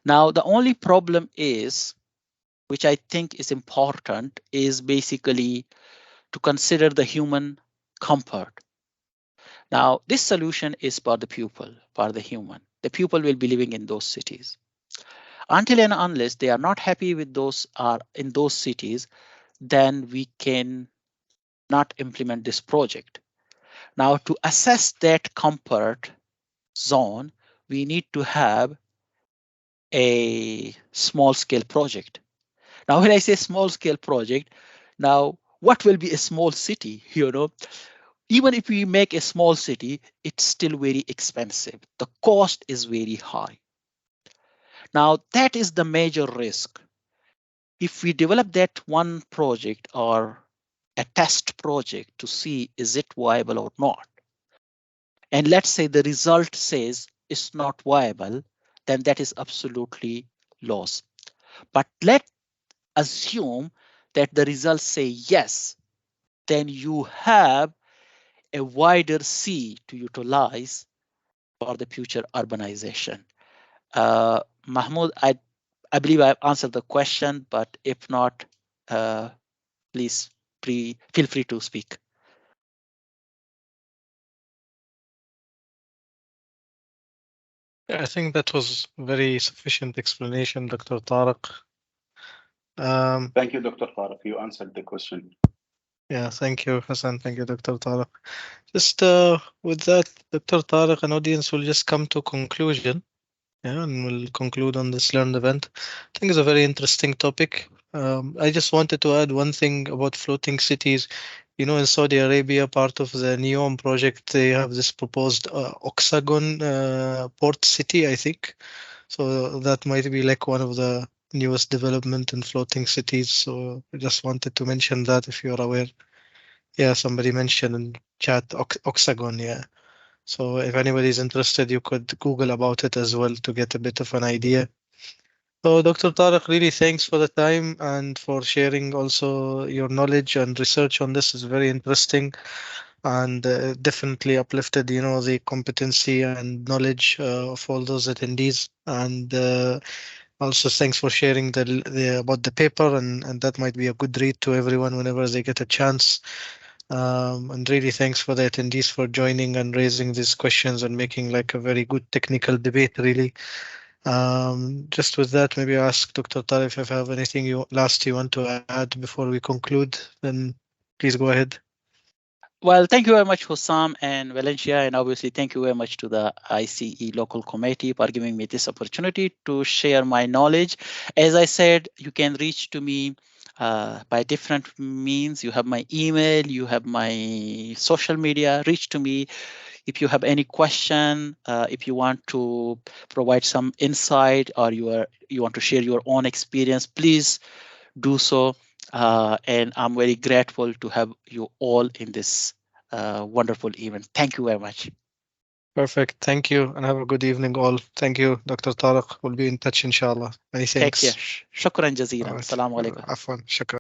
Now, the only problem is, which I think is important, is basically to consider the human comfort. Now, this solution is for the pupil, for the human. The pupil will be living in those cities. Until and unless they are not happy with those in those cities, then we can not implement this project. Now, to assess that comfort zone, we need to have a small scale project. Now, when I say small scale project, now what will be a small city? Even if we make a small city, it's still very expensive. The cost is very high. Now, that is the major risk. If we develop that one project or a test project to see is it viable or not, and let's say the result says it's not viable, then that is absolutely loss. But let's assume that the results say yes, then you have a wider sea to utilize for the future urbanization. Mahmoud, I believe I've answered the question, but if not, please feel free to speak. I think that was very sufficient explanation, Dr. Tariq. Thank you, Dr. Tariq. You answered the question. Yeah, thank you, Hassan. Thank you, Dr. Tariq. Just with that, Dr. Tariq, an audience will just come to conclusion. Yeah, and we'll conclude on this learned event. I think it's a very interesting topic. I just wanted to add one thing about floating cities. You know, in Saudi Arabia, part of the NEOM project, they have this proposed Oxagon port city, I think. So that might be like one of the newest development in floating cities. So I just wanted to mention that if you're aware. Yeah, somebody mentioned in chat Oxagon, yeah. So if anybody's interested, you could Google about it as well to get a bit of an idea. So Dr. Tariq, really thanks for the time and for sharing also your knowledge and research on this is very interesting and definitely uplifted, you know, the competency and knowledge of all those attendees. And also thanks for sharing the about the paper and that might be a good read to everyone whenever they get a chance. And really thanks for the attendees for joining and raising these questions and making like a very good technical debate, really. Just with that, maybe ask Dr. Tarif if you have anything last you want to add before we conclude, then please go ahead. Well, thank you very much, Hussam and Valencia, and obviously thank you very much to the ICE local committee for giving me this opportunity to share my knowledge. As I said, you can reach to me by different means. You have my email, you have my social media. Reach to me if you have any question, if you want to provide some insight, or you want to share your own experience. Please do so. And I'm very grateful to have you all in this wonderful event. Thank you very much. Perfect. Thank you and have a good evening all. Thank you, Dr. Tariq. We'll be in touch, inshallah. Many Take care. thanks. Shukran jazeelan. All right. Assalamu alaikum. Afwan. Shukran.